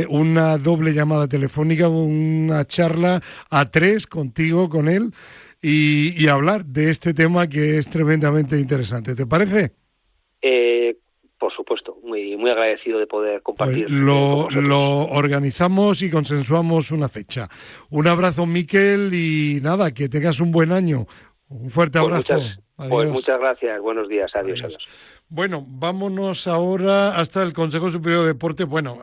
una doble llamada telefónica, una charla a tres contigo, con él, y hablar de este tema que es tremendamente interesante. ¿Te parece? Por supuesto, muy agradecido de poder compartir. Pues lo organizamos y consensuamos una fecha. Un abrazo, Miquel, y nada, que tengas un buen año. Un fuerte abrazo. Pues muchas gracias, buenos días, adiós. Bueno, vámonos ahora hasta el Consejo Superior de Deporte. Bueno,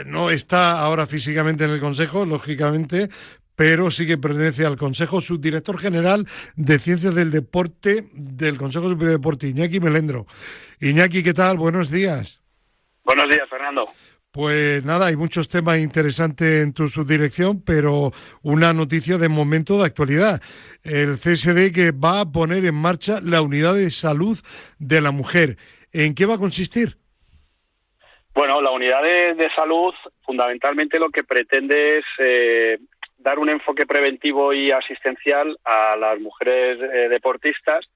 no está ahora físicamente en el Consejo, lógicamente, pero sí que pertenece al Consejo, subdirector general de Ciencias del Deporte del Consejo Superior de Deporte, Iñaki Melendro. Iñaki, ¿qué tal? Buenos días. Buenos días, Fernando. Pues nada, hay muchos temas interesantes en tu subdirección, pero una noticia de momento de actualidad. El CSD que va a poner en marcha la Unidad de Salud de la Mujer. ¿En qué va a consistir? Bueno, la Unidad de Salud fundamentalmente lo que pretende es dar un enfoque preventivo y asistencial a las mujeres deportistas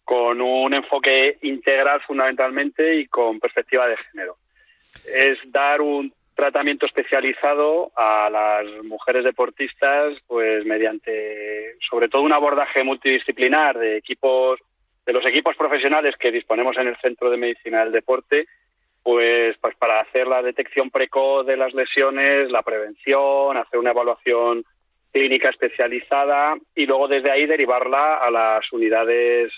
con un enfoque integral fundamentalmente y con perspectiva de género. Es dar un tratamiento especializado a las mujeres deportistas, pues mediante sobre todo un abordaje multidisciplinar de los equipos profesionales que disponemos en el Centro de Medicina del Deporte, pues para hacer la detección precoz de las lesiones, la prevención, hacer una evaluación clínica especializada y luego desde ahí derivarla a las unidades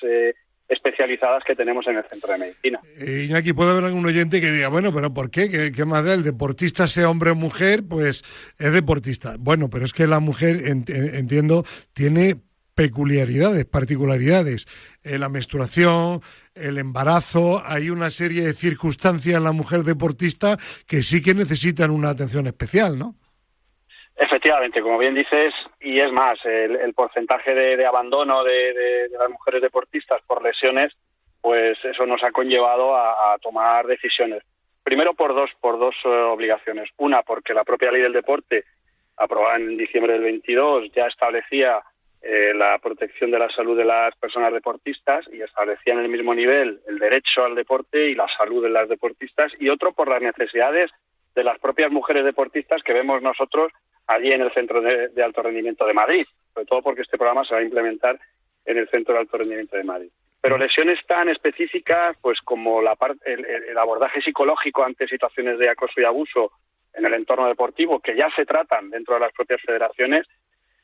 especializadas que tenemos en el Centro de Medicina. Iñaki, puede haber algún oyente que diga, bueno, pero ¿por qué? ¿Qué más da? El deportista, sea hombre o mujer, pues es deportista. Bueno, pero es que la mujer, entiendo, tiene particularidades. La menstruación, el embarazo, hay una serie de circunstancias en la mujer deportista que sí que necesitan una atención especial, ¿no? Efectivamente, como bien dices, y es más, el porcentaje de abandono de las mujeres deportistas por lesiones, pues eso nos ha conllevado a tomar decisiones. Primero por dos obligaciones. Una, porque la propia Ley del Deporte, aprobada en diciembre del 22, ya establecía la protección de la salud de las personas deportistas y establecía en el mismo nivel el derecho al deporte y la salud de las deportistas. Y otro, por las necesidades de las propias mujeres deportistas que vemos nosotros allí en el Centro de Alto Rendimiento de Madrid, sobre todo porque este programa se va a implementar en el Centro de Alto Rendimiento de Madrid. Pero lesiones tan específicas pues como el abordaje psicológico ante situaciones de acoso y abuso en el entorno deportivo, que ya se tratan dentro de las propias federaciones,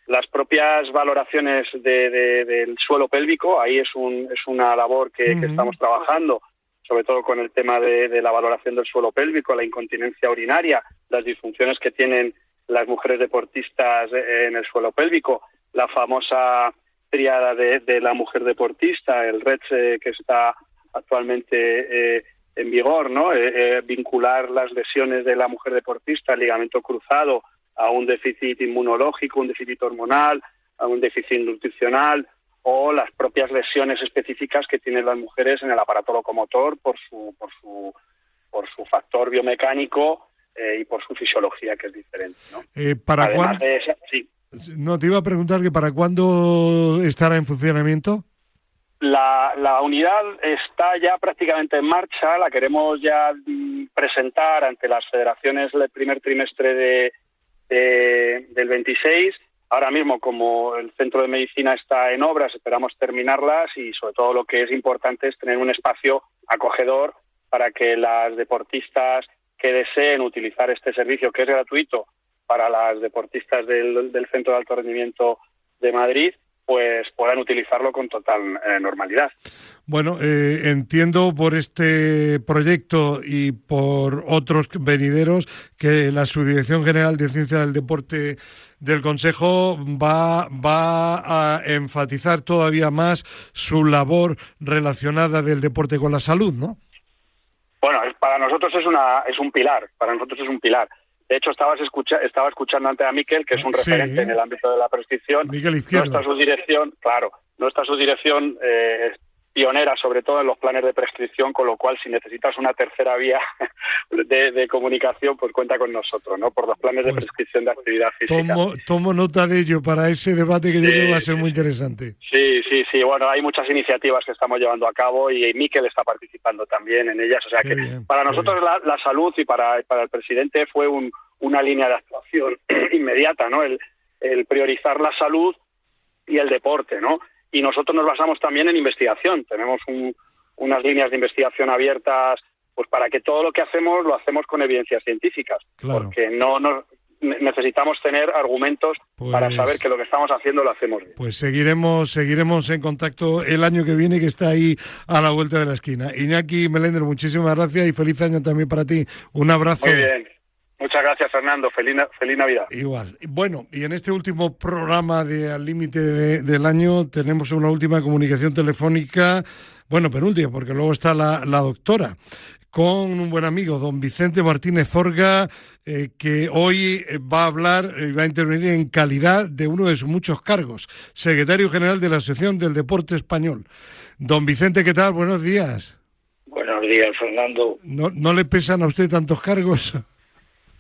las propias valoraciones del suelo pélvico, ahí es una labor que estamos trabajando, sobre todo con el tema de la valoración del suelo pélvico, la incontinencia urinaria, las disfunciones que tienen las mujeres deportistas en el suelo pélvico, la famosa tríada de la mujer deportista, el RETS que está actualmente en vigor, ¿no? Vincular las lesiones de la mujer deportista, el ligamento cruzado, a un déficit inmunológico, un déficit hormonal, a un déficit nutricional o las propias lesiones específicas que tienen las mujeres en el aparato locomotor por su factor biomecánico y por su fisiología, que es diferente, ¿no? Además de esa, sí. No, te iba a preguntar que ¿para cuándo estará en funcionamiento? La unidad está ya prácticamente en marcha, la queremos ya presentar ante las federaciones el primer trimestre del 26. Ahora mismo, como el centro de medicina está en obras, esperamos terminarlas y sobre todo lo que es importante es tener un espacio acogedor para que las deportistas que deseen utilizar este servicio, que es gratuito para las deportistas del Centro de Alto Rendimiento de Madrid, pues puedan utilizarlo con total normalidad. Bueno, entiendo por este proyecto y por otros venideros que la Subdirección General de Ciencia del Deporte del Consejo va a enfatizar todavía más su labor relacionada del deporte con la salud, ¿no? Bueno, para nosotros es un pilar, De hecho, estaba escuchando antes a Miquel, que es un referente en el ámbito de la prescripción. Miquel Izquierdo. No está su dirección pionera, sobre todo en los planes de prescripción, con lo cual, si necesitas una tercera vía de comunicación, pues cuenta con nosotros, ¿no? Por los planes de prescripción de actividad física. Tomo nota de ello para ese debate que yo creo que va a ser muy interesante. Sí. Bueno, hay muchas iniciativas que estamos llevando a cabo y Miquel está participando también en ellas. O sea para nosotros la salud y para el presidente fue una línea de actuación inmediata, ¿no? El priorizar la salud y el deporte, ¿no? Y nosotros nos basamos también en investigación. Tenemos unas líneas de investigación abiertas, pues para que todo lo que hacemos lo hacemos con evidencias científicas, porque necesitamos tener argumentos para saber que lo que estamos haciendo lo hacemos bien. Pues seguiremos en contacto el año que viene, que está ahí a la vuelta de la esquina. Iñaki Melender, muchísimas gracias y feliz año también para ti. Un abrazo. Muy bien. Muchas gracias, Fernando. Feliz Navidad. Igual. Bueno, y en este último programa de Al Límite del año tenemos una última comunicación telefónica, bueno, penúltima, porque luego está la doctora, con un buen amigo, don Vicente Martínez Zorga, que hoy va a hablar, va a intervenir en calidad de uno de sus muchos cargos, secretario general de la Asociación del Deporte Español. Don Vicente, ¿qué tal? Buenos días. Buenos días, Fernando. ¿No le pesan a usted tantos cargos?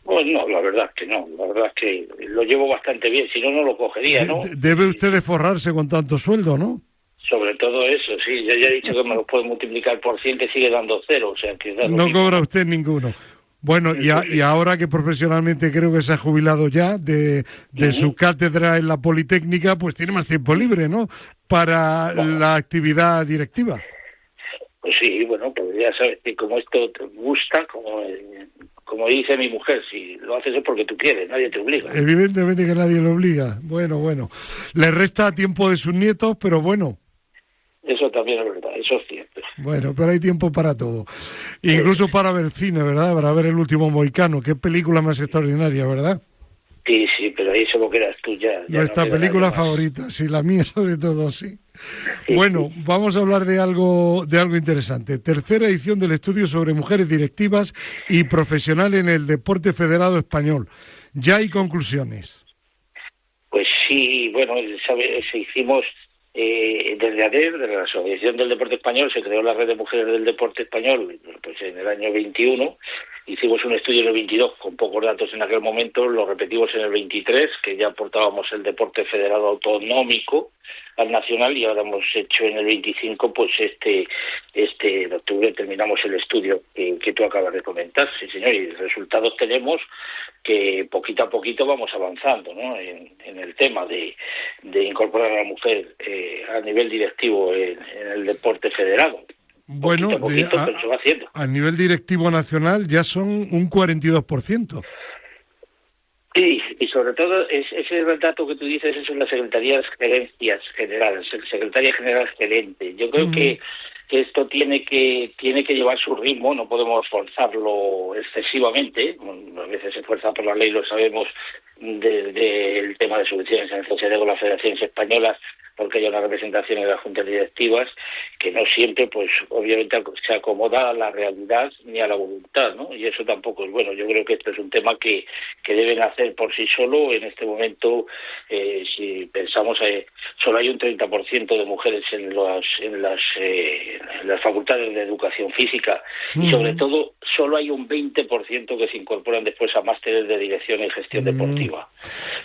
Pues no, la verdad es que no. La verdad es que lo llevo bastante bien, si no, no lo cogería, ¿no? Debe usted de forrarse con tanto sueldo, ¿no? Sobre todo eso, sí. Yo ya he dicho que me lo puedo multiplicar por 100, que sigue dando 0, o sea que... No cobra usted ninguno. Bueno, y ahora que profesionalmente creo que se ha jubilado ya de su cátedra en la Politécnica, pues tiene más tiempo libre, ¿no? Para la actividad directiva. Pues sí, bueno, pues ya sabes que como esto te gusta, como dice mi mujer, si lo haces es porque tú quieres, nadie te obliga. Evidentemente que nadie lo obliga. Bueno. Le resta tiempo de sus nietos, pero bueno. Eso también es verdad, eso es cierto. Bueno, pero hay tiempo para todo. Incluso para ver cine, ¿verdad? Para ver El último mohicano. Qué película más extraordinaria, ¿verdad? Sí, pero ahí solo quedas tú ya. Nuestra película favorita, sí, la mía sobre todo, sí. Bueno, vamos a hablar de algo interesante. Tercera edición del estudio sobre mujeres directivas y profesionales en el deporte federado español. ¿Ya hay conclusiones? Pues sí, bueno, hicimos desde ADER, de la Asociación del Deporte Español, se creó la Red de Mujeres del Deporte Español pues en el año 21. Hicimos un estudio en el 22 con pocos datos en aquel momento, lo repetimos en el 23, que ya aportábamos el deporte federado autonómico al nacional, y ahora hemos hecho en el 25, pues en octubre terminamos el estudio que tú acabas de comentar. Sí, señor, y resultados tenemos que poquito a poquito vamos avanzando, ¿no? En el tema de incorporar a la mujer a nivel directivo en el deporte federado. Bueno, poquito, pero se va haciendo. A nivel directivo nacional ya son un 42%. Sí, y sobre todo ese dato que tú dices, eso en las secretarías gerencias generales, secretaria general gerente. Yo creo que esto tiene que llevar su ritmo, no podemos forzarlo excesivamente. A veces se fuerza por la ley, lo sabemos, del tema de subvenciones en el CSD con las federaciones españolas, porque haya una representación en las juntas directivas, que no siempre, pues obviamente se acomoda a la realidad ni a la voluntad, ¿no? Y eso tampoco es bueno. Yo creo que esto es un tema que deben hacer por sí solo. En este momento, si pensamos, solo hay un 30% de mujeres en las facultades de educación física, y sobre todo solo hay un 20% que se incorporan después a másteres de dirección y gestión deportiva.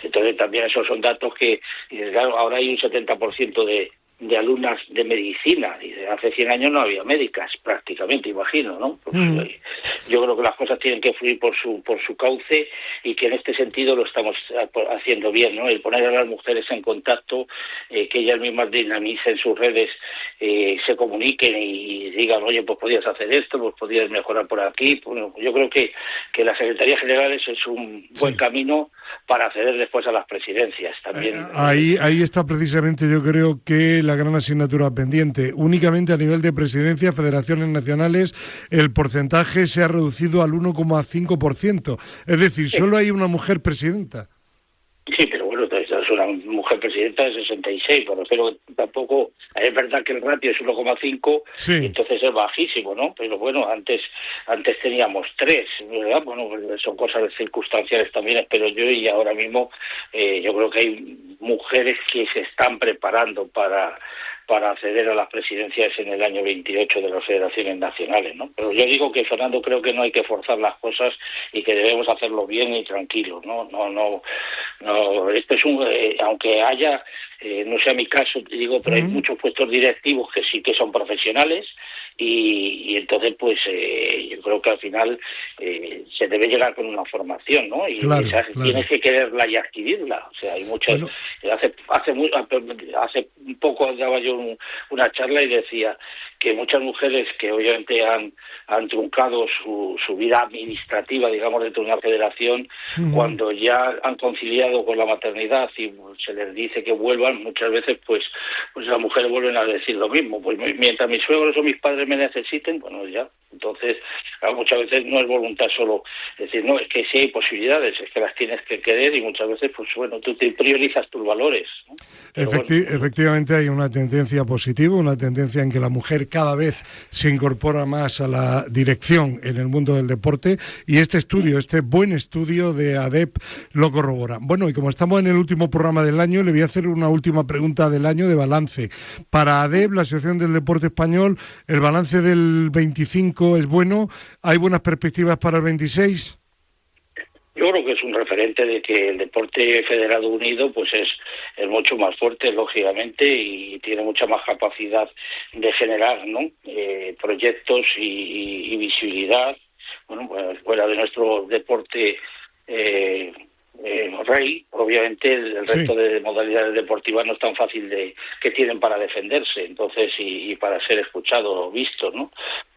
Entonces también esos son datos que, claro, ahora hay un 70% de alumnas de medicina, y hace 100 años no había médicas prácticamente, imagino, ¿no? Pues, yo creo que las cosas tienen que fluir por su cauce, y que en este sentido lo estamos haciendo bien, ¿no? El poner a las mujeres en contacto, que ellas mismas dinamicen sus redes, se comuniquen y digan, oye, pues podías hacer esto, pues podías mejorar por aquí. Bueno, yo creo que la Secretaría General es un buen camino para acceder después a las presidencias también. Ahí está precisamente, yo creo que la gran asignatura pendiente. Únicamente a nivel de presidencia, federaciones nacionales, el porcentaje se ha reducido al 1,5%. Es decir, solo hay una mujer presidenta. Sí, pero bueno, es una mujer presidenta de 66, pero tampoco, es verdad que el ratio es 1,5, y entonces es bajísimo, ¿no? Pero bueno, antes teníamos 3, ¿verdad? Bueno, son cosas circunstanciales también, espero yo, y ahora mismo yo creo que hay mujeres que se están preparando para acceder a las presidencias en el año 28 de las federaciones nacionales, ¿no? Pero yo digo que, Fernando, creo que no hay que forzar las cosas y que debemos hacerlo bien y tranquilos, ¿no? Esto es aunque haya, no sea mi caso, digo, pero hay muchos puestos directivos que sí que son profesionales, y entonces pues yo creo que al final se debe llegar con una formación, ¿no? Y claro. Tienes que quererla y adquirirla. O sea, hay muchas. Bueno. Hace un poco daba yo una charla y decía que muchas mujeres que obviamente han truncado su vida administrativa, digamos, dentro de una federación, cuando ya han conciliado con la maternidad y se les dice que vuelvan, muchas veces pues las mujeres vuelven a decir lo mismo, pues mientras mis suegros o mis padres me necesiten, bueno, ya. Entonces, claro, muchas veces no es voluntad solo decir, no, es que sí hay posibilidades, es que las tienes que querer, y muchas veces, pues bueno, tú te priorizas tus valores, ¿no? Efectivamente hay una tendencia positiva, una tendencia en que la mujer cada vez se incorpora más a la dirección en el mundo del deporte, y este buen estudio de ADEP lo corrobora. Bueno, y como estamos en el último programa del año, le voy a hacer una última pregunta del año de balance. Para ADEP, la Asociación del Deporte Español, el balance del 25 es bueno. ¿Hay buenas perspectivas para el 26? Yo creo que es un referente de que el deporte federado unido pues es mucho más fuerte, lógicamente, y tiene mucha más capacidad de generar, ¿no? Proyectos y visibilidad. Bueno, pues fuera de nuestro deporte rey, obviamente el resto de modalidades deportivas no es tan fácil que tienen para defenderse, entonces, y para ser escuchados o vistos, ¿no?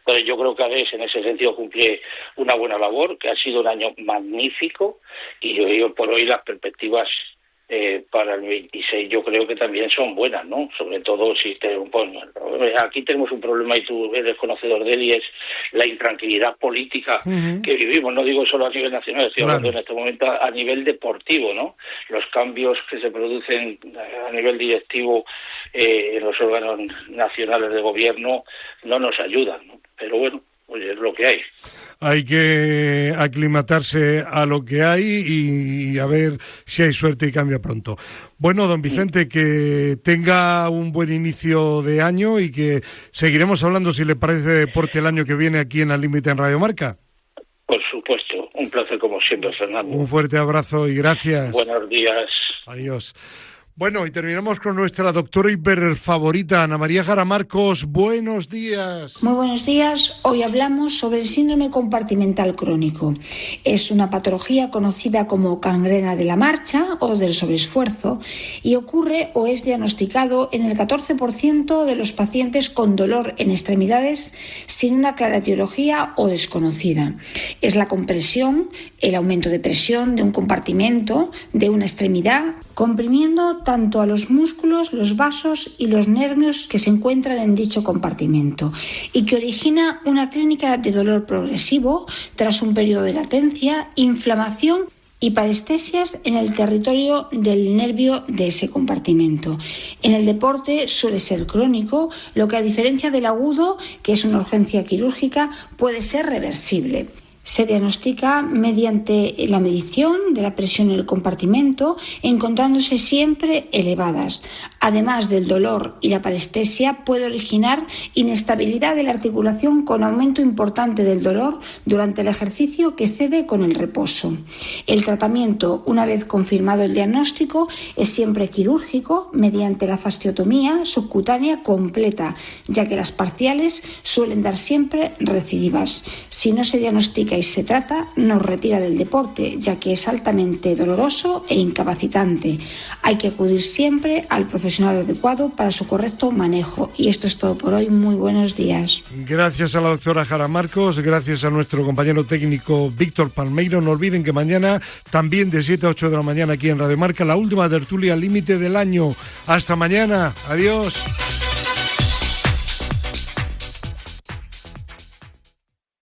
Pero yo creo que ADES en ese sentido cumple una buena labor, que ha sido un año magnífico, y yo por hoy las perspectivas para el 26 yo creo que también son buenas, ¿no? Sobre todo si aquí tenemos un problema, y tú eres conocedor de él, y es la intranquilidad política que vivimos. No digo solo a nivel nacional, estoy hablando en este momento a nivel deportivo, ¿no? Los cambios que se producen a nivel directivo en los órganos nacionales de gobierno no nos ayudan, ¿no? Pero bueno, oye, es lo que hay. Hay que aclimatarse a lo que hay y a ver si hay suerte y cambia pronto. Bueno, don Vicente, que tenga un buen inicio de año, y que seguiremos hablando, si le parece, de deporte el año que viene aquí en Al Límite en Radio Marca. Por supuesto, un placer como siempre, Fernando. Un fuerte abrazo y gracias. Buenos días. Adiós. Bueno, y terminamos con nuestra doctora hiperfavorita, Ana María Jara Marcos. Buenos días. Muy buenos días. Hoy hablamos sobre el síndrome compartimental crónico. Es una patología conocida como gangrena de la marcha o del sobreesfuerzo, y ocurre o es diagnosticado en el 14% de los pacientes con dolor en extremidades sin una clara etiología o desconocida. Es la compresión, el aumento de presión de un compartimento de una extremidad, comprimiendo tanto a los músculos, los vasos y los nervios que se encuentran en dicho compartimento, y que origina una clínica de dolor progresivo tras un periodo de latencia, inflamación y parestesias en el territorio del nervio de ese compartimento. En el deporte suele ser crónico, lo que a diferencia del agudo, que es una urgencia quirúrgica, puede ser reversible. Se diagnostica mediante la medición de la presión en el compartimento, encontrándose siempre elevadas. Además del dolor y la parestesia, puede originar inestabilidad de la articulación con aumento importante del dolor durante el ejercicio que cede con el reposo. El tratamiento, una vez confirmado el diagnóstico, es siempre quirúrgico mediante la fasciotomía subcutánea completa, ya que las parciales suelen dar siempre recidivas. Si no se diagnostica y se trata, nos retira del deporte, ya que es altamente doloroso e incapacitante. Hay que acudir siempre al profesional adecuado para su correcto manejo. Y esto es todo por hoy. Muy buenos días. Gracias a la doctora Jara Marcos, gracias a nuestro compañero técnico Víctor Palmeiro. No olviden que mañana, también de 7 a 8 de la mañana aquí en Radio Marca, la última tertulia límite del año. Hasta mañana. Adiós.